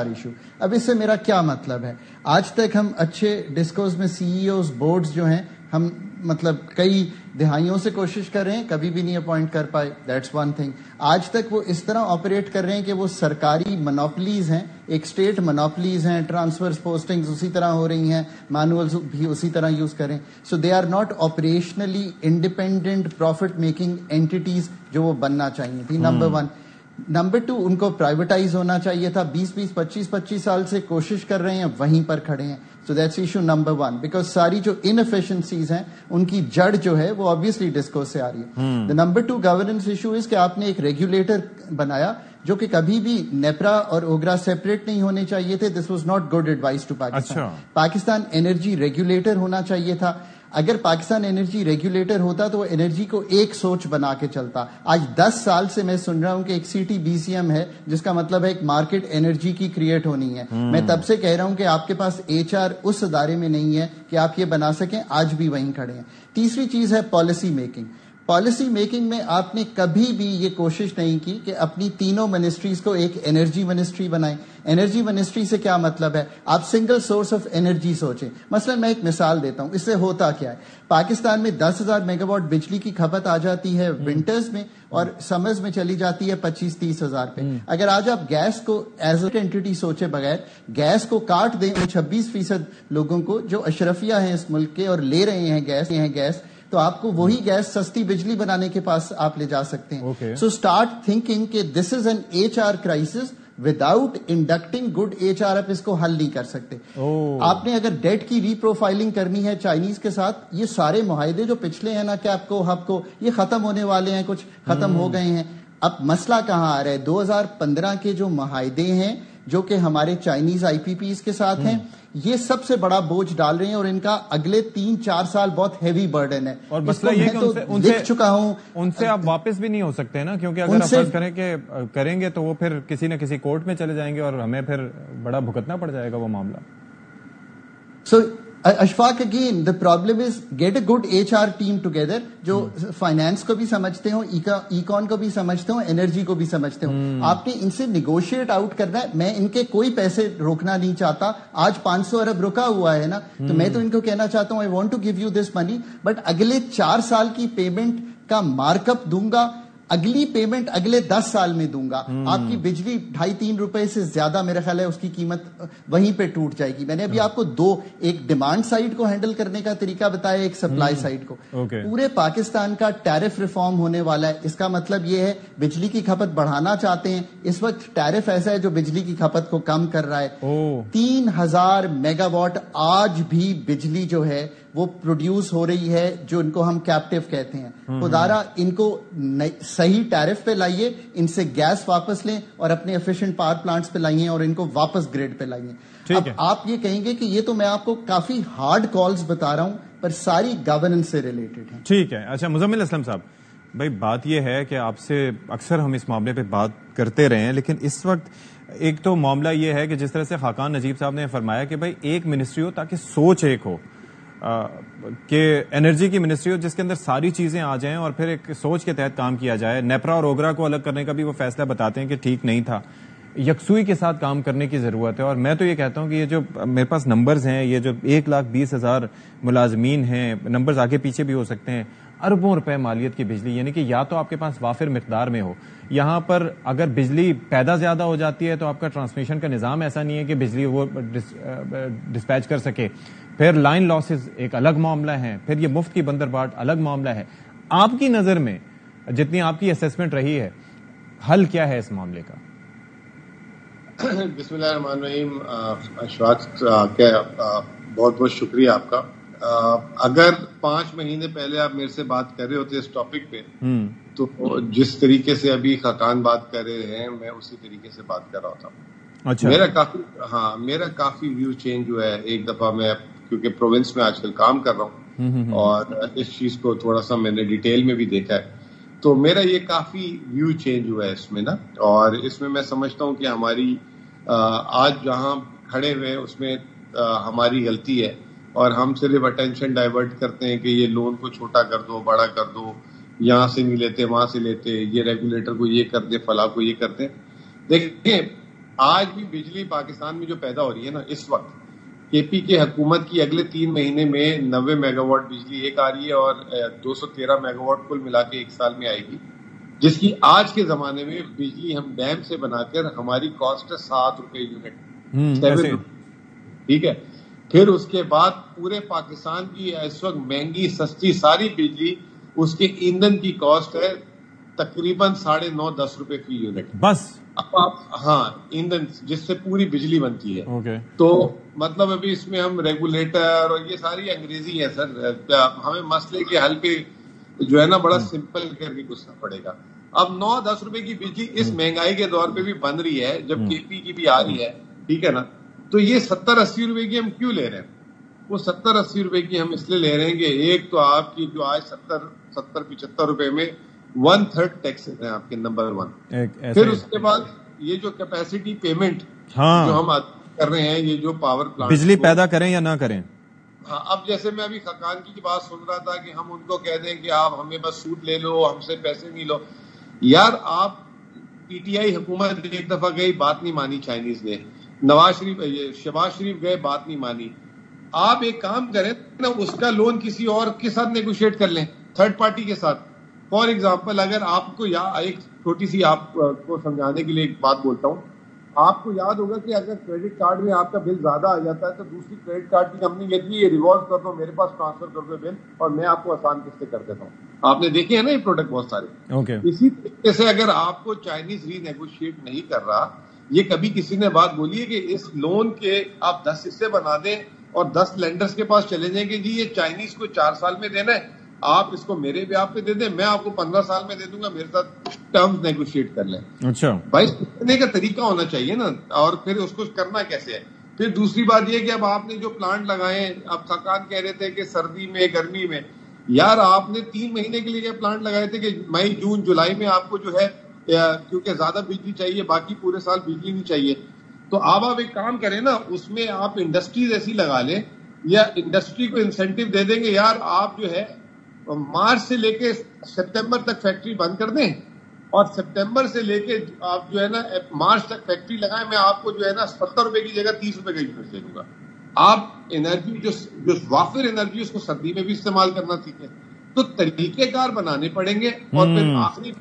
issue. اب اس سے میرا کیا مطلب ہے؟ آج تک ہم اچھے ڈسکوز میں CEOs بورڈز جو ہیں ہم مطلب کئی دہائیوں سے کوشش کر رہے ہیں, کبھی بھی نہیں اپوائنٹ کر پائے. That's one thing. آج تک وہ اس طرح آپریٹ کر رہے ہیں کہ وہ سرکاری منوپلیز ہیں, ایک اسٹیٹ منوپلیز ہیں, ٹرانسفرز پوسٹنگز اسی طرح ہو رہی ہیں, مینولز بھی اسی طرح یوز کریں. So they are not operationally independent profit making entities جو وہ بننا چاہیے تھی. Number one. نمبر ٹو, ان کو پرائیویٹائز ہونا چاہیے تھا. 25 سال سے کوشش کر رہے ہیں, وہیں پر کھڑے ہیں. So that's issue number one, because ساری جو انفیشنسیز ہیں ان کی جڑ جو ہے وہ آبویسلی ڈسکوز سے آ رہی ہے. The number two governance issue is کہ آپ نے ایک ریگولیٹر بنایا جو کہ کبھی بھی نیپرا اور اوگرا سیپریٹ نہیں ہونے چاہیے تھے. This was not good advice to Pakistan. Pakistan energy regulator ہونا چاہیے تھا. اگر پاکستان انرجی ریگولیٹر ہوتا تو وہ انرجی کو ایک سوچ بنا کے چلتا. آج 10 سال سے میں سن رہا ہوں کہ ایک CTBCM ہے, جس کا مطلب ہے ایک مارکیٹ انرجی کی کریٹ ہونی ہے. میں تب سے کہہ رہا ہوں کہ آپ کے پاس HR اس ادارے میں نہیں ہے کہ آپ یہ بنا سکیں. آج بھی وہیں کھڑے ہیں. تیسری چیز ہے پالیسی میکنگ. پالیسی میکنگ میں آپ نے کبھی بھی یہ کوشش نہیں کی کہ اپنی تینوں منسٹریز کو ایک انرجی منسٹری بنائیں. انرجی منسٹری سے کیا مطلب ہے؟ آپ سنگل سورس آف انرجی سوچیں. مثلا میں ایک مثال دیتا ہوں, اس سے ہوتا کیا ہے. پاکستان میں 10,000 میگا واٹ بجلی کی کھپت آ جاتی ہے ونٹرز میں, اور سمرز میں چلی جاتی ہے 25-30 ہزار پہ. اگر آج آپ گیس کو ایز اے اینٹی سوچے بغیر گیس کو کاٹ دیں 26% لوگوں کو جو اشرفیہ ہیں اس ملک کے اور لے رہے ہیں گیس, تو آپ کو وہی گیس سستی بجلی بنانے کے پاس آپ لے جا سکتے ہیں. سو اسٹارٹ تھنکنگ کہ this is an HR crisis. Without inducting good HR آپ اس کو حل نہیں کر سکتے. آپ نے اگر ڈیٹ کی ری پروفائلنگ کرنی ہے چائنیز کے ساتھ, یہ سارے معاہدے جو پچھلے ہیں نا, کیپ کو ہب کو, یہ ختم ہونے والے ہیں, کچھ ختم ہو گئے ہیں. اب مسئلہ کہاں آ رہا ہے؟ 2015 کے جو معاہدے ہیں جو کہ ہمارے چائنیز IPPs کے ساتھ ہیں, یہ سب سے بڑا بوجھ ڈال رہے ہیں, اور ان کا اگلے 3-4 سال بہت ہیوی برڈن ہے. اور مسئلہ یہ کہ لکھ چکا ہوں, ان سے آپ واپس بھی نہیں ہو سکتے نا, کیونکہ اگر آپ فرض کریں کہ کریں گے تو وہ پھر کسی نہ کسی کورٹ میں چلے جائیں گے اور ہمیں پھر بڑا بھگتنا پڑ جائے گا وہ معاملہ. So Ashfaq, again the problem is get a good HR team together جو فائنانس کو بھی سمجھتے ہوں, ایکون کو بھی سمجھتے ہوں, انرجی کو بھی سمجھتے ہوں. آپ نے ان سے نیگوشیٹ آؤٹ کرنا ہے. میں ان کے کوئی پیسے روکنا نہیں چاہتا. آج 500 ارب رکا ہوا ہے نا, تو میں تو ان کو کہنا چاہتا ہوں I want to give you this money, but اگلے 4 سال کی پیمنٹ کا مارک اپ دوں گا, اگلی پیمنٹ اگلے 10 سال میں دوں گا. آپ کی بجلی 2.5-3 روپے سے زیادہ میرا خیال ہے اس کی قیمت وہیں پہ ٹوٹ جائے گی. میں نے ابھی آپ کو ایک ڈیمانڈ سائڈ کو ہینڈل کرنے کا طریقہ بتایا, ایک سپلائی سائڈ کو. پورے پاکستان کا ٹیرف ریفارم ہونے والا ہے. اس کا مطلب یہ ہے بجلی کی کھپت بڑھانا چاہتے ہیں. اس وقت ٹیرف ایسا ہے جو بجلی کی کھپت کو کم کر رہا ہے. 3000 میگا واٹ آج بھی بجلی جو ہے وہ پروڈیوس ہو رہی ہے, جو ان کو ہم کیپٹیو کہتے ہیں. خدارا ان کو صحیح ٹیرف پہ لائیے, ان سے گیس واپس لیں اور اپنے ایفیشینٹ پاور پلانٹس پہ لائیے اور ان کو واپس گریڈ پہ لائیے. اب آپ یہ کہیں گے کہ یہ تو میں آپ کو کافی ہارڈ کالز بتا رہا ہوں, پر ساری گورننس سے ریلیٹڈ ہیں. ٹھیک ہے. اچھا مزمل اسلم صاحب, بھائی بات یہ ہے کہ آپ سے اکثر ہم اس معاملے پہ بات کرتے رہے ہیں, لیکن اس وقت ایک تو معاملہ یہ ہے کہ جس طرح سے خاقان نجیب صاحب نے فرمایا کہ بھائی ایک منسٹری ہو تاکہ سوچ ایک ہو, کہ انرجی کی منسٹری ہو جس کے اندر ساری چیزیں آ جائیں اور پھر ایک سوچ کے تحت کام کیا جائے. نیپرا اور اوگرا کو الگ کرنے کا بھی وہ فیصلہ بتاتے ہیں کہ ٹھیک نہیں تھا. یکسوئی کے ساتھ کام کرنے کی ضرورت ہے. اور میں تو یہ کہتا ہوں کہ یہ جو میرے پاس نمبرز ہیں, یہ جو 1,20,000 ملازمین ہیں, نمبرز آگے پیچھے بھی ہو سکتے ہیں, اربوں روپے مالیت کی بجلی, یعنی کہ یا تو آپ کے پاس وافر مقدار میں ہو. یہاں پر اگر بجلی پیدا زیادہ ہو جاتی ہے تو آپ کا ٹرانسمیشن کا نظام ایسا نہیں ہے کہ بجلی وہ ڈسپیچ کر سکے. پھر لائن لاسز ایک الگ معاملہ ہے, پھر یہ مفت کی بندرباٹ الگ معاملہ ہے. آپ کی نظر میں جتنی آپ کی اسیسمنٹ رہی ہے, حل کیا ہے اس معاملے کا؟ بسم اللہ الرحمن الرحیم. اشفاق بہت بہت شکریہ آپ کا. اگر 5 مہینے پہلے آپ میرے سے بات کر رہے ہوتے اس ٹاپک پہ, تو جس طریقے سے ابھی خاقان بات کر رہے ہیں میں اسی طریقے سے بات کر رہا ہوتا ہوں. اچھا. میرا کافی ویو چینج ہوا ہے. ایک دفعہ میں کیونکہ پروونس میں آج کل کام کر رہا ہوں اور اس چیز کو تھوڑا سا میں نے ڈیٹیل میں بھی دیکھا ہے, تو میرا یہ کافی ویو چینج ہوا ہے اس میں نا. اور اس میں سمجھتا ہوں کہ ہماری آج جہاں کھڑے ہوئے اس میں ہماری غلطی ہے اور ہم صرف اٹینشن ڈائیورٹ کرتے ہیں کہ یہ لون کو چھوٹا کر دو، بڑا کر دو، یہاں سے نہیں لیتے وہاں سے لیتے، یہ ریگولیٹر کو یہ کر دے، فلاں کو یہ کرتے. دیکھیں آج بھی بجلی پاکستان میں جو پیدا ہو رہی ہے نا اس وقت، کے پی کے حکومت کی اگلے 3 مہینے میں 90 میگا واٹ بجلی ایک آ رہی ہے اور 213 میگا واٹ کل ملا کے ایک سال میں آئے گی، جس کی آج کے زمانے میں بجلی ہم ڈیم سے بنا کر ہماری کاسٹ ہے 7 روپے یونٹ، 7 روپے. ٹھیک ہے. پھر اس کے بعد پورے پاکستان کی اس وقت مہنگی سستی ساری بجلی اس کے ایندھن کی کاسٹ ہے تقریباً 9.5-10 روپے فی یونٹ بس. اب آپ ہاں ایندھن جس سے پوری بجلی بنتی ہے. تو مطلب ابھی اس میں ہم ریگولیٹر اور یہ ساری انگریزی ہے سر. ہمیں مسئلے کے حل پہ جو ہے نا بڑا سمپل کر کے گھسنا پڑے گا. اب 9-10 روپے کی بجلی اس مہنگائی کے دور پہ بھی بن رہی ہے جب کے پی کی بھی آ رہی ہے. ٹھیک ہے نا. تو یہ 70-80 روپے کی ہم کیوں لے رہے ہیں؟ وہ 70-80 روپے کی ہم اس لیے لے رہے ہیں کہ ایک تو آپ کی جو آج 70-75 روپے میں 1/3 ٹیکسز ہیں آپ کے نمبر 1. پھر اس کے بعد یہ جو کیپیسٹی پیمنٹ جو ہم کر رہے ہیں، یہ جو پاور پلانٹ بجلی پیدا کریں یا نہ کریں. ہاں اب جیسے میں ابھی خاقان کی بات سن رہا تھا کہ ہم ان کو کہہ دیں کہ آپ ہمیں بس سود لے لو، ہم سے پیسے نہیں لو. یار آپ پی ٹی آئی حکومت ایک دفعہ گئی، بات نہیں مانی چائنیز نے. شہباز شریف گئے، بات نہیں مانی. آپ ایک کام کریں نا، اس کا لون کسی اور کے ساتھ نیگوشیٹ کر لیں، تھرڈ پارٹی کے ساتھ. فار ایگزامپل اگر آپ کو ایک چھوٹی سی آپ کو سمجھانے کے لیے ایک بات بولتا ہوں. آپ کو یاد ہوگا کہ اگر کریڈٹ کارڈ میں آپ کا بل زیادہ آ جاتا ہے تو دوسری کریڈٹ کارڈ کی کمپنی کہتی ہے یہ ریوالو کر دو، میرے پاس ٹرانسفر کر دو بل اور میں آپ کو آسان قسطیں کر دیتا ہوں. آپ نے دیکھے ہیں نا یہ پروڈکٹ بہت سارے. اسی طریقے سے اگر آپ کو چائنیز ری نیگوشیٹ نہیں کر رہا، یہ کبھی کسی نے بات بولی ہے کہ اس لون کے آپ 10 حصے بنا دیں اور 10 لینڈرز کے پاس چلے جائیں کہ جی یہ چائنیز کو 4 سال میں دینا ہے، آپ اس کو میرے بھی آپ پہ دے دیں، میں آپ کو 15 سال میں دے دوں گا، میرے ساتھ ٹرمز نیگوشیٹ کر لیں. اچھا بھائی کرنے کا طریقہ ہونا چاہیے نا. اور پھر اس کو کرنا کیسے ہے؟ پھر دوسری بات یہ کہ اب آپ نے جو پلانٹ لگائے، اب خاقان کہہ رہے تھے کہ سردی میں گرمی میں، یار آپ نے 3 مہینے کے لیے پلانٹ لگائے تھے کہ مئی جون جولائی میں آپ کو جو ہے کیونکہ زیادہ بجلی چاہیے، باقی پورے سال بجلی نہیں چاہیے. تو آپ ایک کام کریں نا، اس میں آپ انڈسٹریز ایسی لگا لیں یا انڈسٹری کو انسینٹیو دے دیں گے، یار آپ جو ہے مارچ سے لے کے سپتمبر تک فیکٹری بند کر دیں اور سپتمبر سے لے کے آپ جو ہے نا مارچ تک فیکٹری لگائیں، میں آپ کو جو ہے نا 70 روپے کی جگہ 30 روپے کا یونٹ دے دوں گا. آپ انرجی جو وافر انرجی اس کو سردی میں بھی استعمال کرنا سیکھیں. تو طریقہ کار بنانے پڑیں گے. اور پھر آخری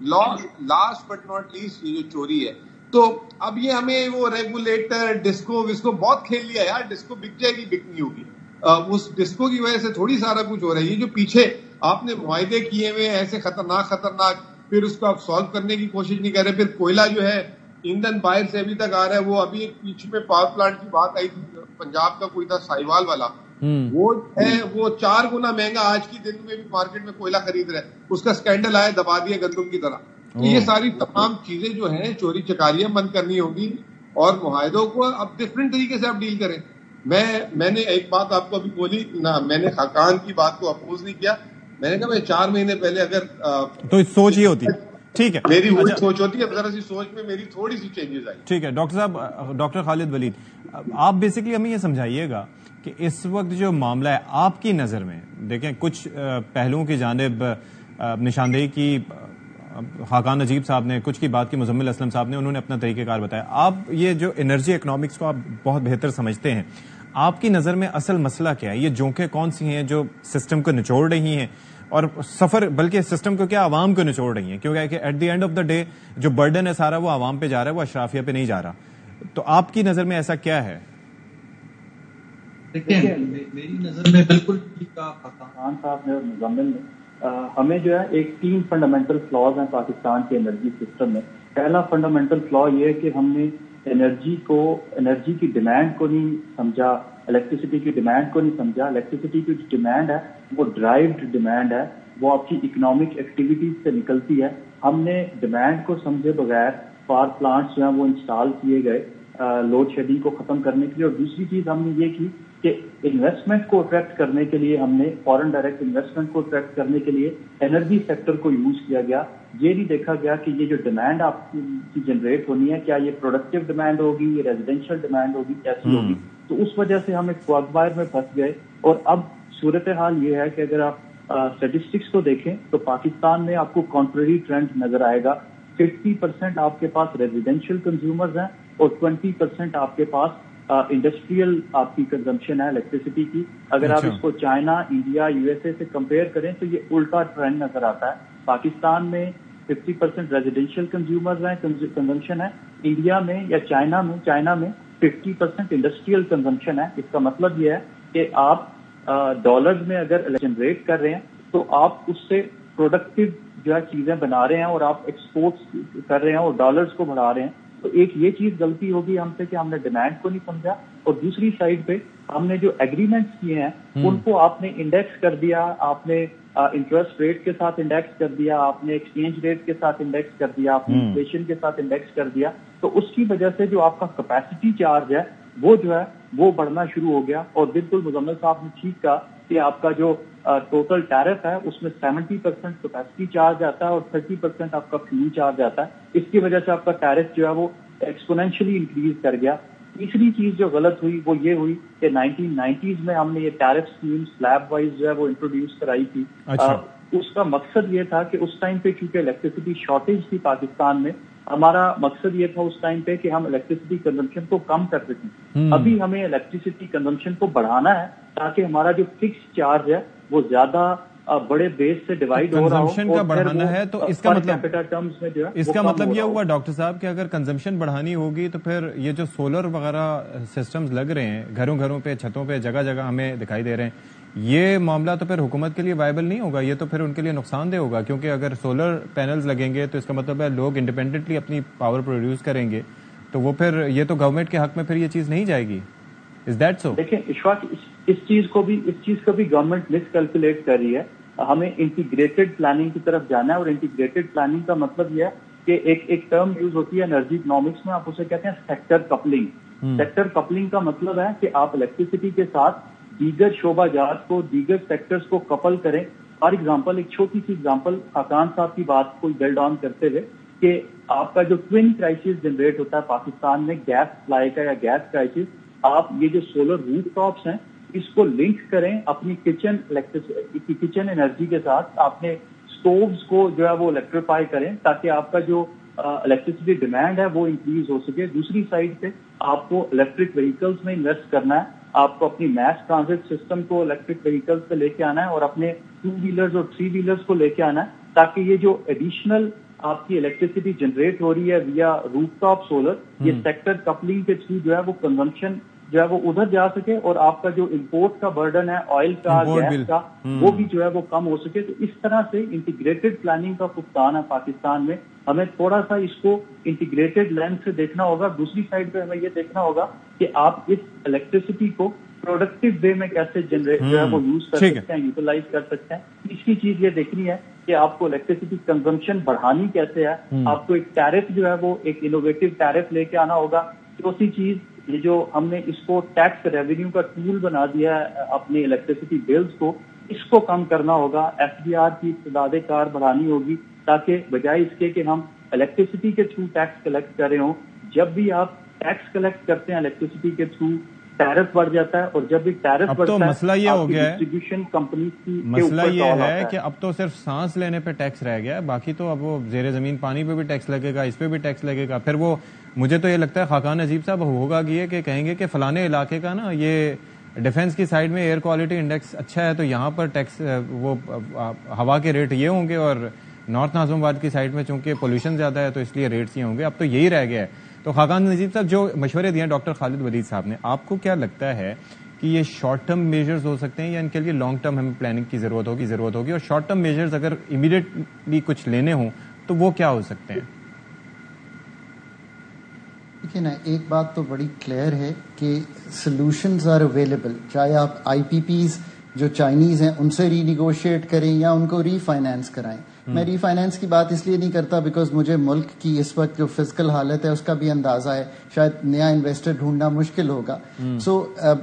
لاسٹ بٹ ناٹ لیسٹ یہ جو چوری ہے، تو اب یہ ہمیں وہ ریگولیٹر ڈسکو وسکو بہت کھیل لیا یار. ڈسکو بک جائے گی، بک نہیں ہوگی. اس ڈسکو کی وجہ سے تھوڑی سارا کچھ ہو رہا ہے. یہ جو پیچھے آپ نے معاہدے کیے ہوئے ایسے خطرناک پھر اس کو آپ سالو کرنے کی کوشش نہیں کر رہے. پھر کوئلہ جو ہے ایندھن باہر سے ابھی تک آ رہا ہے. وہ ابھی پیچھے میں پاور پلانٹ کی بات آئی تھی، پنجاب کا کوئی تھا سائیوال والا، وہ ہے وہ 4 گنا مہنگا آج کی دن میں بھی مارکیٹ میں کوئلہ خرید رہا ہے. اس کا اسکینڈل آیا، دبا دیا گندم کی طرح. تو یہ ساری تمام چیزیں جو ہیں چوری چکاریاں بند کرنی ہوگی اور معاہدوں کو اب ڈفرینٹ طریقے سے آپ ڈیل کریں. میں نے ایک بات آپ کو ابھی بولی نہ، میں نے خاقان کی بات کو اپوز نہیں کیا. میں نے کہا میں 4 مہینے پہلے اگر تو سوچ یہ ہوتی. ٹھیک ہے، میری وہی سوچ ہوتی ہے، ذرا سی سوچ میں میری تھوڑی سی چینجز آئی. ٹھیک ہے ڈاکٹر صاحب، ڈاکٹر خالد ولید، آپ بیسکلی ہمیں یہ سمجھائیے گا کہ اس وقت جو معاملہ ہے آپ کی نظر میں، دیکھیں کچھ پہلوؤں کی جانب نشاندہی کی خاقان نجیب صاحب نے، کچھ کی بات کی مزمل اسلم صاحب نے، انہوں نے اپنا طریقہ کار بتایا. آپ یہ جو انرجی اکنامکس کو آپ بہت بہتر سمجھتے ہیں، آپ کی نظر میں اصل مسئلہ کیا ہے؟ یہ جونکیں کون سی ہیں جو سسٹم کو نچوڑ رہی ہیں اور سفر بلکہ سسٹم کو کیا عوام کو نچوڑ رہی ہیں؟ کیونکہ at the end of the day جو برڈن ہے سارا وہ عوام پہ جا رہا ہے، وہ اشرافیہ پہ نہیں جا رہا. تو آپ کی نظر میں ایسا کیا ہے؟ دیکھیں میری نظر میں بالکل ٹھیک کہا خاقان صاحب نے اور مزمل نے. ہمیں جو ہے ایک 3 فنڈامنٹل فلاز ہیں پاکستان کے انرجی سسٹم میں. پہلا فنڈامنٹل فلا یہ ہے کہ ہم نے انرجی کی ڈیمانڈ کو نہیں سمجھا، الیکٹریسٹی کی ڈیمانڈ کو نہیں سمجھا. الیکٹریسٹی کی جو ڈیمانڈ ہے وہ ڈرائیوڈ ڈیمانڈ ہے، وہ آپ کی اکنامک ایکٹیویٹیز سے نکلتی ہے. ہم نے ڈیمانڈ کو سمجھے بغیر پاور پلانٹس جو ہیں وہ انسٹال کیے گئے لوڈ شیڈنگ کو ختم کرنے کے لیے. اور دوسری چیز ہم نے یہ کی کہ انویسٹمنٹ کو اٹریکٹ کرنے کے لیے ہم نے فورن ڈائریکٹ انویسٹمنٹ کو اٹریکٹ کرنے کے لیے انرجی سیکٹر کو یوز کیا گیا. یہ نہیں دیکھا گیا کہ یہ جو ڈیمانڈ آپ کی جنریٹ ہونی ہے کیا یہ پروڈکٹیو ڈیمانڈ ہوگی، یہ ریزیڈینشیل ڈیمانڈ ہوگی، کیسی ہوگی. تو اس وجہ سے ہم ایک کوگمائر میں پھنس گئے. اور اب صورتحال یہ ہے کہ اگر آپ اسٹیٹسٹکس کو دیکھیں تو پاکستان میں آپ کو کانٹریری ٹرینڈ نظر آئے گا. 50% آپ کے پاس ریزیڈینشیل کنزیومرز ہیں اور 20% آپ کے پاس انڈسٹریل آپ کی کنزمپشن ہے الیکٹریسٹی کی. اگر آپ اس کو چائنا, انڈیا, USA سے کمپیئر کریں تو یہ الٹا ٹرینڈ نظر آتا ہے. پاکستان میں 50% ریزیڈینشیل کنزیومرز ہیں, کنزمپشن ہے. انڈیا میں یا چائنا میں 50% انڈسٹریل کنزمپشن ہے. اس کا مطلب یہ ہے کہ آپ ڈالرز میں اگر جنریٹ کر رہے ہیں تو آپ اس سے پروڈکٹیو جو ہے چیزیں بنا رہے ہیں اور آپ ایکسپورٹ کر رہے ہیں اور ڈالرز کو بڑھا رہے ہیں. تو ایک یہ چیز غلطی ہوگی ہم سے کہ ہم نے ڈیمانڈ کو نہیں سمجھا, اور دوسری سائڈ پہ ہم نے جو ایگریمنٹس کیے ہیں ان کو آپ نے انڈیکس کر دیا, آپ نے انٹرسٹ ریٹ کے ساتھ انڈیکس کر دیا, آپ نے ایکسچینج ریٹ کے ساتھ انڈیکس کر دیا, آپ نے انفلیشن کے ساتھ انڈیکس کر دیا. تو اس کی وجہ سے جو آپ کا کیپیسٹی چارج ہے وہ جو ہے وہ بڑھنا شروع ہو گیا. اور بالکل مزمل صاحب نے ٹھیک کہا کہ آپ کا جو ٹوٹل ٹیرف ہے اس میں 70% کیپیسٹی چارج آتا ہے اور 30% آپ کا فیول چارج آتا ہے. اس کی وجہ سے آپ کا ٹیرف جو ہے وہ ایکسپونینشلی انکریز کر گیا. تیسری چیز جو غلط ہوئی وہ یہ ہوئی کہ 1990s میں ہم نے یہ ٹیرف اسکیم سلیب وائز جو ہے وہ انٹروڈیوس کرائی تھی. اس کا مقصد یہ تھا کہ اس ٹائم پہ چونکہ الیکٹریسٹی شارٹیج تھی پاکستان میں, ہمارا مقصد یہ تھا اس ٹائم پہ کہ ہم الیکٹریسٹی کنزمپشن کو کم کر سکیں. ابھی ہمیں الیکٹریسٹی کنزمپشن کو بڑھانا ہے تاکہ ہمارا جو فکس چارج ہے وہ زیادہ بڑے بیس سے ڈیوائڈ ہو رہا ہو. کنزمپشن کا بڑھانا ہے تو اس کا مطلب یہ ہوا ڈاکٹر صاحب کہ اگر کنزمپشن بڑھانی ہوگی تو پھر یہ جو سولر وغیرہ سسٹمز لگ رہے ہیں گھروں پہ, چھتوں پہ, جگہ جگہ ہمیں دکھائی دے رہے ہیں, یہ معاملہ تو پھر حکومت کے لیے وائبل نہیں ہوگا. یہ تو پھر ان کے لیے نقصان دہ ہوگا, کیونکہ اگر سولر پینلز لگیں گے تو اس کا مطلب ہے لوگ انڈیپینڈنٹلی اپنی پاور پروڈیوس کریں گے, تو وہ پھر یہ تو گورنمنٹ کے حق میں پھر یہ چیز نہیں جائے گی. Is that so? دیکھیں اشفاق, اس چیز کو بھی گورنمنٹ مس کیلکولیٹ کر رہی ہے. ہمیں انٹیگریٹڈ پلاننگ کی طرف جانا ہے, اور انٹیگریٹڈ پلاننگ کا مطلب یہ ہے کہ ایک ٹرم یوز ہوتی ہے انرجی اکنامکس میں, آپ اسے کہتے ہیں سیکٹر کپلنگ. سیکٹر کپلنگ کا مطلب ہے کہ آپ الیکٹریسٹی کے ساتھ دیگر شعبہ جات کو, دیگر سیکٹرز کو کپل کریں. فار ایگزامپل, ایک چھوٹی سی ایگزامپل خاقان صاحب کی بات کو بلڈ آن کرتے ہوئے, کہ آپ کا جو ٹوین کرائسس جنریٹ ہوتا ہے پاکستان میں گیس سپلائی کا یا گیس کرائسس, آپ یہ جو سولر روف ٹاپس ہیں اس کو لنک کریں اپنی کچن انرجی کے ساتھ. آپ نے سٹووز کو جو ہے وہ الیکٹریفائی کریں تاکہ آپ کا جو الیکٹریسٹی ڈیمانڈ ہے وہ انکریز ہو سکے. دوسری سائڈ پہ آپ کو الیکٹرک وہیکلز میں انویسٹ کرنا ہے, آپ کو اپنی میس ٹرانزٹ سسٹم کو الیکٹرک وہیکلز پہ لے کے آنا ہے, اور اپنے 2 ویلرز اور 3 ویلرز کو لے کے آنا ہے, تاکہ یہ جو ایڈیشنل آپ کی الیکٹریسٹی جنریٹ ہو رہی ہے ویا روف ٹاپ سولر, یہ سیکٹر کپلنگ کے تھرو جو ہے وہ کنزمپشن جو ہے وہ ادھر جا سکے, اور آپ کا جو امپورٹ کا برڈن ہے آئل کا, گیس کا, وہ بھی جو ہے وہ کم ہو سکے. تو اس طرح سے انٹیگریٹڈ پلاننگ کا فقدان ہے پاکستان میں. ہمیں تھوڑا سا اس کو انٹیگریٹڈ لینس سے دیکھنا ہوگا. دوسری سائڈ پہ ہمیں یہ دیکھنا ہوگا کہ آپ اس الیکٹریسٹی کو پروڈکٹیو وے میں کیسے جنریٹ جو ہے وہ یوز کر سکتے ہیں, یوٹیلائز کر سکتے ہیں. تیسری چیز یہ دیکھنی ہے کہ آپ کو الیکٹریسٹی کنزمپشن بڑھانی کیسے ہے. آپ کو ایک ٹیرف جو ہے وہ ایک انوویٹو ٹیرف لے کے آنا ہوگا. چوتھی چیز, یہ جو ہم نے اس کو ٹیکس ریونیو کا ٹول بنا دیا ہے اپنے الیکٹریسٹی بلز کو, اس کو کم کرنا ہوگا. FDR کی تعداد کار بڑھانی ہوگی, تاکہ بجائے اس کے کہ ہم الیکٹریسٹی کے تھرو ٹیکس کلیکٹ کر رہے ہوں, جب بھی آپ ٹیکس کلیکٹ کرتے ہیں الیکٹریسٹی کے تھرو ٹیرف بڑھ جاتا ہے, اور جب بھی ٹیرف بڑھتا ہے مسئلہ یہ ہو گیا ہے ڈسٹریبیوشن کمپنیز کی مسئلہ یہ ہے کہ اب تو صرف سانس لینے پہ ٹیکس رہ گیا ہے, باقی تو اب وہ زیر زمین پانی پہ بھی ٹیکس لگے گا, اس پہ بھی ٹیکس لگے گا. پھر وہ مجھے تو یہ لگتا ہے خاقان نجیب صاحب ہوگا یہ کہ کہیں گے کہ فلانے علاقے کا نا یہ ڈیفنس کی سائڈ میں ایئر کوالٹی انڈیکس اچھا ہے تو یہاں پر ٹیکس وہ ہوا کے ریٹ یہ ہوں گے, اور نارتھ ناظم آباد کی سائڈ میں چونکہ پولوشن زیادہ ہے تو اس لیے ریٹس یہ ہوں گے. اب تو یہی رہ گیا ہے. تو خاقان نجیب صاحب جو مشورے دیے ہیں ڈاکٹر خالد ولید صاحب نے, آپ کو کیا لگتا ہے کہ یہ شارٹ ٹرم میجرز ہو سکتے ہیں یا ان کے لیے لانگ ٹرم ہمیں پلاننگ کی ضرورت ہوگی, اور شارٹ ٹرم میجرز اگر امیڈیٹلی کچھ لینے ہوں تو وہ کیا ہو سکتے ہیں؟ دیکھیے نا, ایک بات تو بڑی کلیئر ہے کہ سلوشنز آر اویلیبل, چاہے آپ IPPs جو چائنیز ہیں ان سے ری نیگوشیٹ کریں یا ان کو ری فائنانس کرائیں. میں ری فائنانس کی بات اس لیے نہیں کرتا بیکاز مجھے ملک کی اس وقت جو فزیکل حالت ہے اس کا بھی اندازہ ہے, شاید نیا انویسٹر ڈھونڈنا مشکل ہوگا. So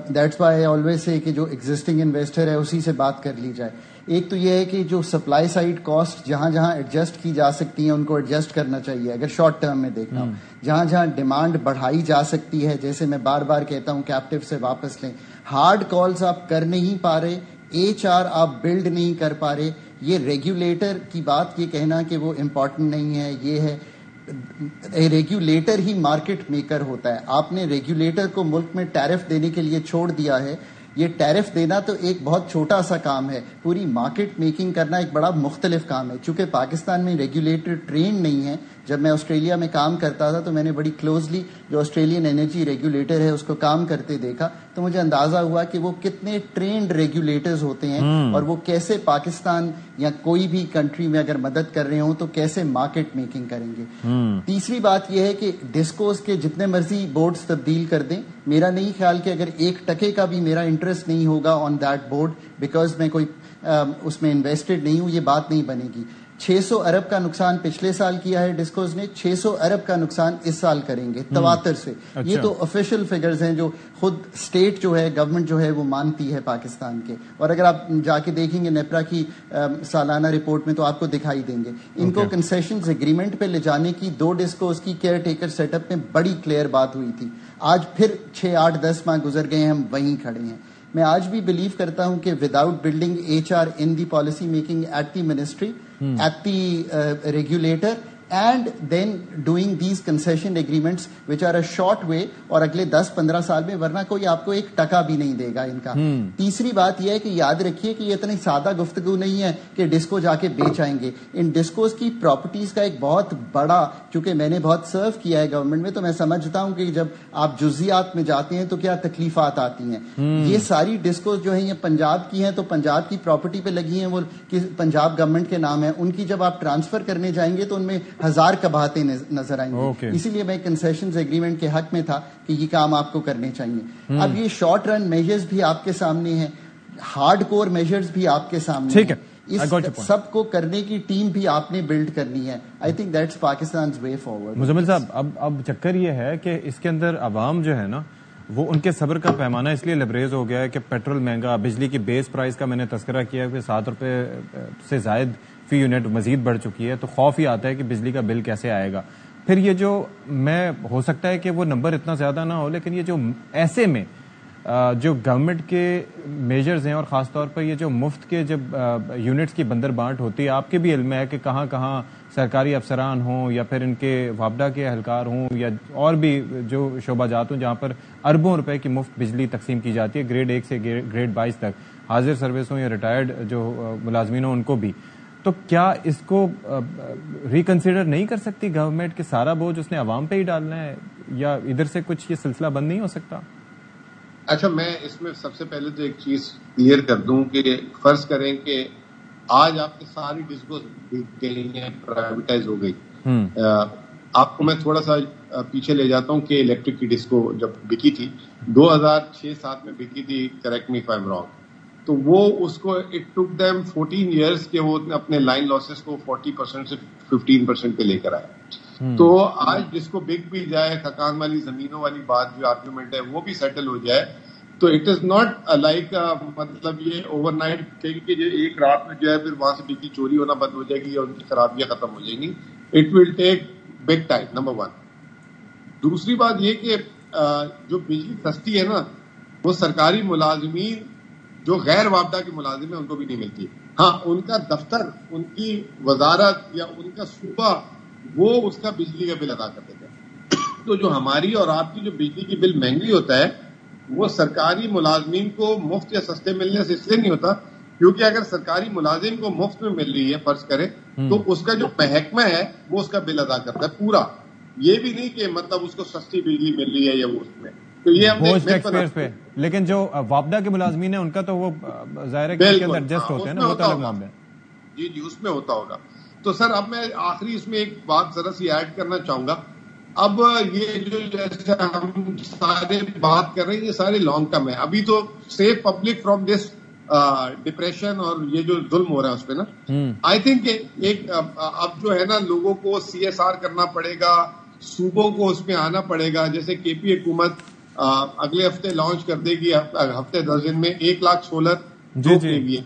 that's why I always say کہ جو ایگزسٹنگ انویسٹر ہے اسی سے بات کر لی جائے. ایک تو یہ ہے کہ جو سپلائی سائڈ کاسٹ جہاں جہاں ایڈجسٹ کی جا سکتی ہیں ان کو ایڈجسٹ کرنا چاہیے اگر شارٹ ٹرم میں دیکھنا ہو. جہاں جہاں ڈیمانڈ بڑھائی جا سکتی ہے, جیسے میں بار بار کہتا ہوں کیپٹیو سے واپس لیں. ہارڈ کالز آپ کر نہیں پا رہے, HR آپ بلڈ نہیں کر پا رہے. یہ ریگولیٹر کی بات یہ کہنا کہ وہ امپورٹنٹ نہیں ہے, یہ ہے ریگولیٹر ہی مارکیٹ میکر ہوتا ہے. آپ نے ریگولیٹر کو ملک میں ٹیرف دینے کے لیے چھوڑ دیا ہے. یہ ٹیرف دینا تو ایک بہت چھوٹا سا کام ہے, پوری مارکیٹ میکنگ کرنا ایک بڑا مختلف کام ہے. چونکہ پاکستان میں ریگولیٹر ٹرینڈ نہیں ہے. جب میں آسٹریلیا میں کام کرتا تھا تو میں نے بڑی کلوزلی جو آسٹریلین انرجی ریگولیٹر ہے اس کو کام کرتے دیکھا, تو مجھے اندازہ ہوا کہ وہ کتنے ٹرینڈ ریگولیٹرز ہوتے ہیں اور وہ کیسے پاکستان یا کوئی بھی کنٹری میں اگر مدد کر رہے ہوں تو کیسے مارکیٹ میکنگ کریں گے. تیسری بات یہ ہے کہ ڈسکوز کے جتنے مرضی بورڈز تبدیل کر دیں, میرا نہیں خیال کہ اگر 1% کا بھی میرا انٹرسٹ نہیں ہوگا آن دیٹ بورڈ بیکاز میں کوئی اس میں انویسٹڈ نہیں ہوں, یہ بات نہیں بنے گی. 600 ارب کا نقصان پچھلے سال کیا ہے ڈسکوز نے, 600 ارب کا نقصان اس سال کریں گے تواتر سے. یہ تو آفیشیل فگرز ہیں جو خود اسٹیٹ جو ہے گورنمنٹ جو ہے وہ مانتی ہے پاکستان کے. اور اگر آپ جا کے دیکھیں گے نیپرا کی سالانہ رپورٹ میں تو آپ کو دکھائی دیں گے. ان کو کنسیشنز ایگریمنٹ پہ لے جانے کی 2 ڈسکوز کی کیئر ٹیکر سیٹ اپ میں بڑی کلیئر بات ہوئی تھی. آج پھر 6, 8, 10 ماہ گزر گئے ہیں, ہم وہیں کھڑے ہیں. میں آج بھی بلیو کرتا ہوں کہ without building HR in the policy making at the ministry, at the regulator and then doing these concession agreements which are a short way اور اگلے 10-15 سال میں, ورنہ کوئی آپ کو 1% بھی نہیں دے گا ان کا. تیسری بات یہ ہے کہ یاد رکھیے کہ یہ اتنی سادہ گفتگو نہیں ہے کہ ڈسکو جا کے بیچ آئیں گے. ان ڈسکوز کی پراپرٹیز کا ایک بہت بڑا, چونکہ میں نے بہت سرو کیا ہے گورنمنٹ میں, تو میں سمجھتا ہوں کہ جب آپ جزیات میں جاتے ہیں تو کیا تکلیفات آتی ہیں. یہ ساری ڈسکوز جو ہیں یہ پنجاب کی ہیں, تو پنجاب کی پراپرٹی پہ لگی ہیں, وہ پنجاب گورنمنٹ کے نام ہے. ان کی جب آپ ٹرانسفر کرنے جائیں گے تو ان میں 1000 کباہتیں نظر آئیں گے. اسی لیے میں کنسیشنز ایگریمنٹ کے حق میں تھا کہ یہ کام آپ کو کرنے چاہیے. اب یہ شارٹ رن میجرز بھی آپ کے سامنے ہیں, ہارڈ کور میجرز بھی آپ کے سامنے ہیں. اس سب کو کرنے کی ٹیم بھی آپ نے بلڈ کرنی ہے. I think that's Pakistan's way forward. Muzammil صاحب, اب چکر یہ ہے کہ اس کے اندر عوام جو ہے نا وہ ان کے صبر کا پیمانہ اس لیے لبریز ہو گیا ہے کہ پیٹرول مہنگا, بجلی کی بیس پرائز کا میں نے تذکرہ کیا کہ 7 روپے سے زائد فی یونٹ مزید بڑھ چکی ہے, تو خوف ہی آتا ہے کہ بجلی کا بل کیسے آئے گا. پھر یہ جو میں ہو سکتا ہے کہ وہ نمبر اتنا زیادہ نہ ہو, لیکن یہ جو ایسے میں جو گورنمنٹ کے میجرز ہیں اور خاص طور پر یہ جو مفت کے جب یونٹس کی بندر بانٹ ہوتی ہے, آپ کے بھی علم ہے کہ کہاں کہاں سرکاری افسران ہوں یا پھر ان کے وابڈہ کے اہلکار ہوں یا اور بھی جو شعبہ جات ہوں جہاں پر اربوں روپے کی مفت بجلی تقسیم کی جاتی ہے, گریڈ 1 سے گریڈ 22 تک, حاضر سروس ہوں یا ریٹائرڈ جو ملازمین ہوں ان کو بھی. تو کیا اس کو ریکنسیڈر نہیں کر سکتی گورنمنٹ کہ سارا بوجھ اس نے عوام پہ ہی ڈالنا ہے, یا ادھر سے کچھ یہ سلسلہ بند نہیں ہو سکتا؟ اچھا, میں اس میں سب سے پہلے تو ایک چیز کلیئر کر دوں کہ فرض کریں کہ آج آپ کی ساری ڈسکو بک گئی ہیں, پرائیویٹائز ہو گئی. آپ کو میں تھوڑا سا پیچھے لے جاتا ہوں کہ الیکٹرک کی ڈسکو جب بکی تھی 2006-7 میں بکی تھی, correct me if I am wrong, تو وہ اس کو اٹ ٹک دیم 14 ایئرس کہ وہ اپنے لائن لاسز کو 40% سے 15% پہ لے کر آئے. تو آج جس کو بک بھی جائے, خقان والی زمینوں والی بات جو آرگومنٹ ہے وہ بھی سیٹل ہو جائے, تو اٹ از ناٹ لائک مطلب یہ اوور نائٹ کہ ایک رات میں جو ہے پھر وہاں سے بجلی چوری ہونا بند ہو جائے گی یا ان کی خرابیاں ختم ہو جائیں گی. It will take big time, number 1. دوسری بات یہ کہ جو بجلی سستی ہے نا وہ سرکاری ملازمین جو غیر وابدہ کے ملازم ہیں ان کو بھی نہیں ملتی. ہاں, ان کا دفتر, ان کی وزارت یا ان کا صوبہ وہ اس کا بجلی کا بل ادا کر دیتے ہیں. تو جو ہماری اور آپ کی جو بجلی کی بل مہنگی ہوتا ہے وہ سرکاری ملازمین کو مفت یا سستے ملنے سے اس لیے نہیں ہوتا کیونکہ اگر سرکاری ملازم کو مفت میں مل رہی ہے فرض کرے تو اس کا جو محکمہ ہے وہ اس کا بل ادا کرتا ہے پورا, یہ بھی نہیں کہ مطلب اس کو سستی بجلی مل رہی ہے یا وہ اس میں. تو یہ ہم پہ, لیکن جو وابدہ کے ملازمین ہیں ان کا تو وہ ظاہر ہے کہ اس کے اندر ایڈجسٹ ہوتے ہیں نا, وہ تو الگ معاملہ ہے. جی اس میں ہوتا ہوگا. تو سر اب میں آخری اس میں ایک بات ذرا سی ایڈ کرنا چاہوں گا. اب یہ جو جیسے ہم سارے بات کر رہے ہیں یہ سارے لانگ ٹرم ہے. ابھی تو save public from this depression اور یہ جو ظلم ہو رہا ہے اس پہ نا، آئی تھنک ایک اب جو ہے نا لوگوں کو CSR کرنا پڑے گا، صوبوں کو اس میں آنا پڑے گا. جیسے KP حکومت اگلے ہفتے لانچ کر دے گی، ہفتے 10 دن میں 1 لاکھ سولر دے گی،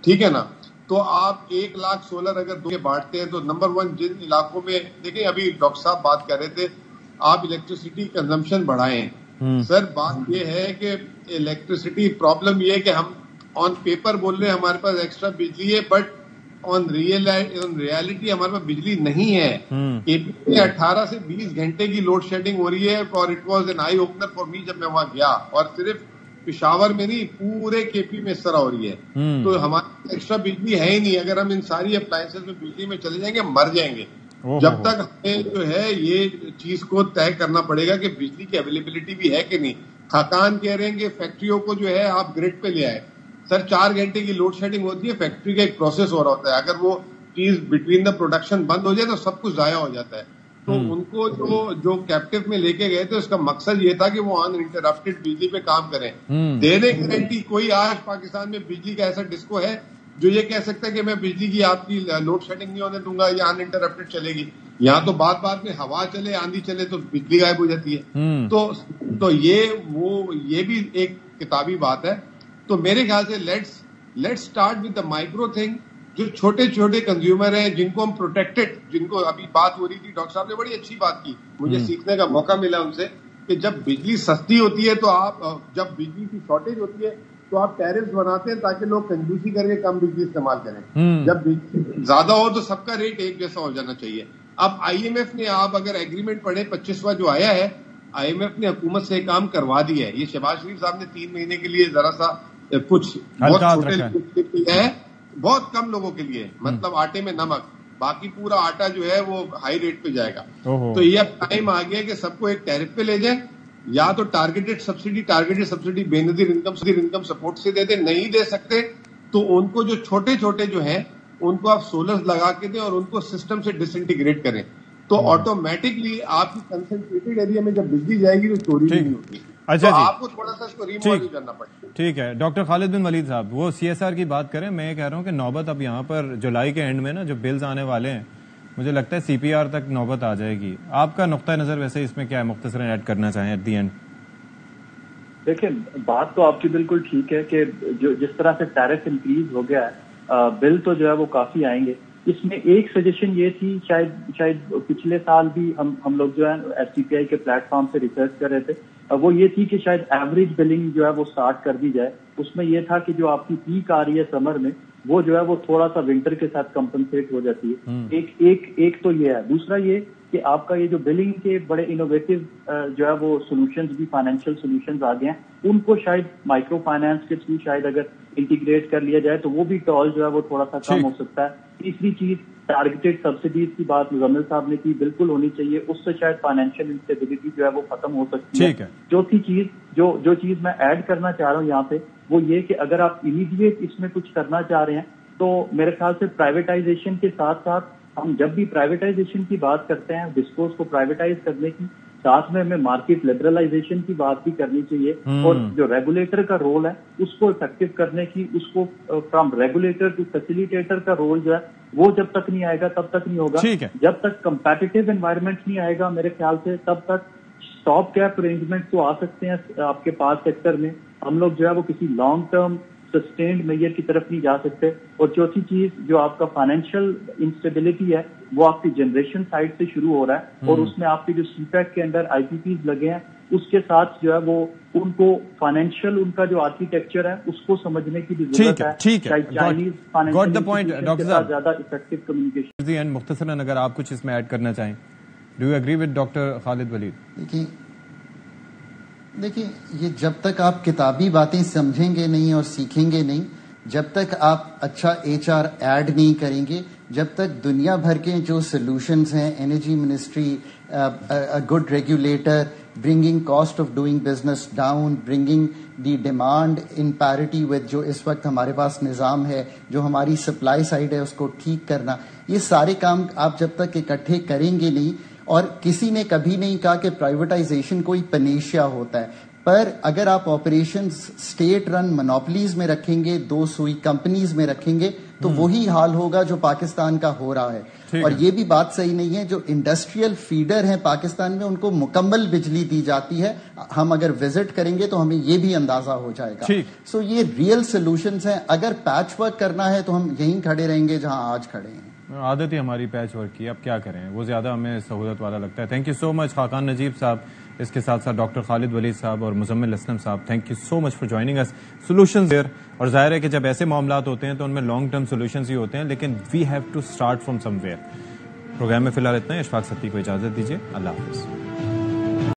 ٹھیک ہے نا. تو آپ 1 لاکھ سولر اگر دو کے بانٹتے ہیں تو نمبر 1 جن علاقوں میں دیکھیں، ابھی ڈاکٹر صاحب بات کر رہے تھے آپ الیکٹریسٹی کنزمپشن بڑھائیں. سر بات یہ ہے کہ الیکٹریسٹی پرابلم یہ ہے کہ ہم آن پیپر بول رہے ہیں ہمارے پاس ایکسٹرا بجلی ہے، بٹ آن ریالٹی ہمارے پاس بجلی نہیں ہے. KP میں 18 سے 20 گھنٹے کی لوڈ شیڈنگ ہو رہی ہے، اور it was an eye opener for me جب میں وہاں گیا. اور صرف پشاور میں نہیں، پورے KP میں اس طرح ہو رہی ہے. تو ہمارے ایکسٹرا بجلی ہے ہی نہیں. اگر ہم ان ساری اپلائنسز میں بجلی میں چلے جائیں گے مر جائیں گے. جب تک ہمیں جو ہے یہ چیز کو طے کرنا پڑے گا کہ بجلی کی اویلیبلٹی بھی ہے کہ نہیں. خاقان کہہ رہے ہیں کہ فیکٹریوں کو جو ہے آپ گرڈ پہ لے آئے. سر 4 گھنٹے کی لوڈ شیڈنگ ہوتی ہے، فیکٹری کا ایک پروسیس ہو رہا ہوتا ہے. اگر وہ چیز بٹوین دا پروڈکشن بند ہو جائے تو سب کچھ ضائع ہو جاتا ہے. تو ان کو جو کیپٹو میں لے کے گئے تھے اس کا مقصد یہ تھا کہ وہ ان انٹرپٹیڈ بجلی پہ کام کریں. دینے گارنٹی کوئی آج پاکستان میں بجلی کا ایسا ڈسکو ہے جو یہ کہہ سکتا ہے کہ میں بجلی کی آپ کی لوڈ شیڈنگ نہیں ہونے دوں گا یا ان انٹرپٹیڈ چلے گی. یہاں تو بات میں ہوا چلے آندھی چلے تو بجلی غائب ہو جاتی ہے. تو یہ بھی ایک کتابی بات ہے. تو میرے خیال سے let's start with the micro thing. جو چھوٹے چھوٹے کنزیومر ہیں جن کو ہم پروٹیکٹڈ، جن کو ابھی بات ہو رہی تھی، ڈاکٹر صاحب نے بڑی اچھی بات کی، مجھے سیکھنے کا موقع ملا ان سے کہ جب بجلی سستی ہوتی ہے تو آپ، جب بجلی کی شارٹیج ہوتی ہے تو آپ ٹیرفز بناتے ہیں تاکہ لوگ کنجوسی کر کے کم بجلی استعمال کریں. جب بجلی زیادہ ہو تو سب کا ریٹ ایک جیسا ہو جانا چاہیے. اب IMF نے، آپ اگر ایگریمنٹ پڑھیں 25واں جو آیا ہے، IMF نے حکومت سے کام کروا دیا ہے. یہ شہباز شریف صاحب نے 3 مہینے کے لیے ذرا سا کچھ بہت چھوٹے لوگوں کے لیے ہے، بہت کم لوگوں کے لیے، مطلب آٹے میں نمک، باقی پورا آٹا جو ہے وہ ہائی ریٹ پہ جائے گا. تو یہ اب ٹائم آ گیا کہ سب کو ایک ٹیرف پہ لے جائیں، یا تو ٹارگیٹڈ سبسڈی بے نظیر انکم سپورٹ سے دے دیں. نہیں دے سکتے تو ان کو جو چھوٹے چھوٹے جو ہیں ان کو آپ سولر لگا کے دیں اور ان کو سسٹم سے ڈس انٹیگریٹ کریں. تو آٹومیٹکلی آپ کی کنسنٹریٹڈ ایریا میں جب بجلی جائے گی تو چوری نہیں ہوگی. اچھا جی، آپ کو تھوڑا سا اس کو ریماڈل کرنا پڑے گا. ٹھیک ہے. ڈاکٹر خالد بن ولید صاحب، وہ CSR کی بات کریں. میں یہ کہہ رہا ہوں کہ نوبت اب یہاں پر جولائی کے اینڈ میں نا جو بلز آنے والے ہیں، مجھے لگتا ہے CPR تک نوبت آ جائے گی. آپ کا نقطہ نظر ویسے اس میں کیا ہے، مختصراً ایڈ کرنا چاہیں ایٹ دی اینڈ؟ دیکھیں، بات تو آپ کی بالکل ٹھیک ہے کہ جو جس طرح سے ٹیرف انکریز ہو گیا ہے، بل تو جو ہے وہ کافی آئیں گے. اس میں ایک سجیشن یہ تھی، شاید پچھلے سال بھی ہم لوگ جو ہے STPI کے پلیٹ فارم سے ریسرچ کر رہے تھے، وہ یہ تھی کہ شاید ایوریج بلنگ جو ہے وہ سٹارٹ کر دی جائے. اس میں یہ تھا کہ جو آپ کی پیک آ رہی ہے سمر میں، وہ جو ہے وہ تھوڑا سا ونٹر کے ساتھ کمپنسیٹ ہو جاتی ہے. ایک تو یہ ہے. دوسرا یہ کہ آپ کا یہ جو بلنگ کے بڑے انوویٹو جو ہے وہ سولوشنز بھی، فائنینشیل سولوشنز آ گئے ہیں، ان کو شاید مائکرو فائنانس کے تھرو شاید اگر انٹیگریٹ کر لیا جائے تو وہ بھی ٹول جو ہے وہ تھوڑا سا کم ہو سکتا ہے. تیسری چیز، ٹارگیٹڈ سبسڈیز کی بات مزمل صاحب نے کی، بالکل ہونی چاہیے. اس سے شاید فائنینشیل انسٹیبلٹی جو ہے وہ ختم ہو سکتی ہے. چوتھی چیز جو چیز میں ایڈ کرنا چاہ رہا ہوں یہاں پہ، وہ یہ کہ اگر آپ امیڈیٹ اس میں کچھ کرنا چاہ رہے ہیں تو میرے خیال سے پرائیویٹائزیشن کے ساتھ ساتھ، ہم جب بھی پرائیویٹائزیشن کی بات کرتے ہیں، ڈسکوز کو پرائیویٹائز کرنے کی، ساتھ میں ہمیں مارکیٹ لبرلائزیشن کی بات بھی کرنی چاہیے. اور جو ریگولیٹر کا رول ہے اس کو افیکٹو کرنے کی، اس کو فرام ریگولیٹر ٹو فیسیلیٹیٹر کا رول جو ہے وہ جب تک نہیں آئے گا تب تک نہیں ہوگا. جب تک کمپیٹیٹو انوائرمنٹ نہیں آئے گا میرے خیال سے تب تک اسٹاپ کیپ ارینجمنٹ تو آ سکتے ہیں آپ کے پاس سیکٹر میں. ہم لوگ جو ہے وہ کسی لانگ ٹرم سسٹینڈ میئر کی طرف نہیں جا سکتے. اور چوتھی چیز، جو آپ کا فائنینشیل انسٹیبلٹی ہے وہ آپ کی جنریشن سائڈ سے شروع ہو رہا ہے، اور اس میں آپ کے جو CPEC کے اندر IPPs لگے ہیں، اس کے ساتھ جو ہے وہ ان کو فائنینشیل، ان کا جو آرکیٹیکچر ہے اس کو سمجھنے کی بھی ضرورت ہے. چائنیز فائنینشیل زیادہ افیکٹو کمیونیکیشن. مختصراً اگر آپ کچھ اس میں ایڈ کرنا چاہیں. Do you agree with doctor Khalid Waleed? دیکھیں، یہ جب تک آپ کتابی باتیں سمجھیں گے نہیں اور سیکھیں گے نہیں، جب تک آپ اچھا HR ایڈ نہیں کریں گے، جب تک دنیا بھر کے جو سلوشنز ہیں، energy ministry, good regulator, bringing cost of doing business down, bringing the demand in parity with جو اس وقت ہمارے پاس نظام ہے، جو ہماری سپلائی سائڈ ہے اس کو ٹھیک کرنا، یہ سارے کام آپ جب تک اکٹھے کریں گے نہیں. اور کسی نے کبھی نہیں کہا کہ پرائیویٹائزیشن کوئی پنیشیا ہوتا ہے. پر اگر آپ آپریشن اسٹیٹ رن منوپلیز میں رکھیں گے, 2 سوئی کمپنیز میں رکھیں گے, تو وہی حال ہوگا جو پاکستان کا ہو رہا ہے. اور یہ بھی بات صحیح نہیں ہے, جو انڈسٹریل فیڈر ہیں پاکستان میں ان کو مکمل بجلی دی جاتی ہے. ہم اگر وزٹ کریں گے تو ہمیں یہ بھی اندازہ ہو جائے گا. سو یہ ریئل سولوشنز ہیں. اگر پیچ ورک کرنا ہے تو ہم یہیں کھڑے رہیں گے جہاں آج کھڑے ہیں. عادت ہی ہماری پیچ ورک کی, اب کیا کریں, وہ زیادہ ہمیں سہولت والا لگتا ہے. تھینک یو سو مچ خاقان نجیب صاحب, اس کے ساتھ ساتھ ڈاکٹر خالد ولید صاحب اور Muzammil Aslam sahab. Thank you so much for joining us. Solutions there, اور ظاہر ہے کہ جب ایسے معاملات ہوتے ہیں تو ان میں لانگ ٹرم سولوشنز ہی ہوتے ہیں, لیکن we have to start from somewhere. Programme میں فی الحال اتنا ہے. اشفاق ستھی کو اجازت دیجیے. اللہ حافظ.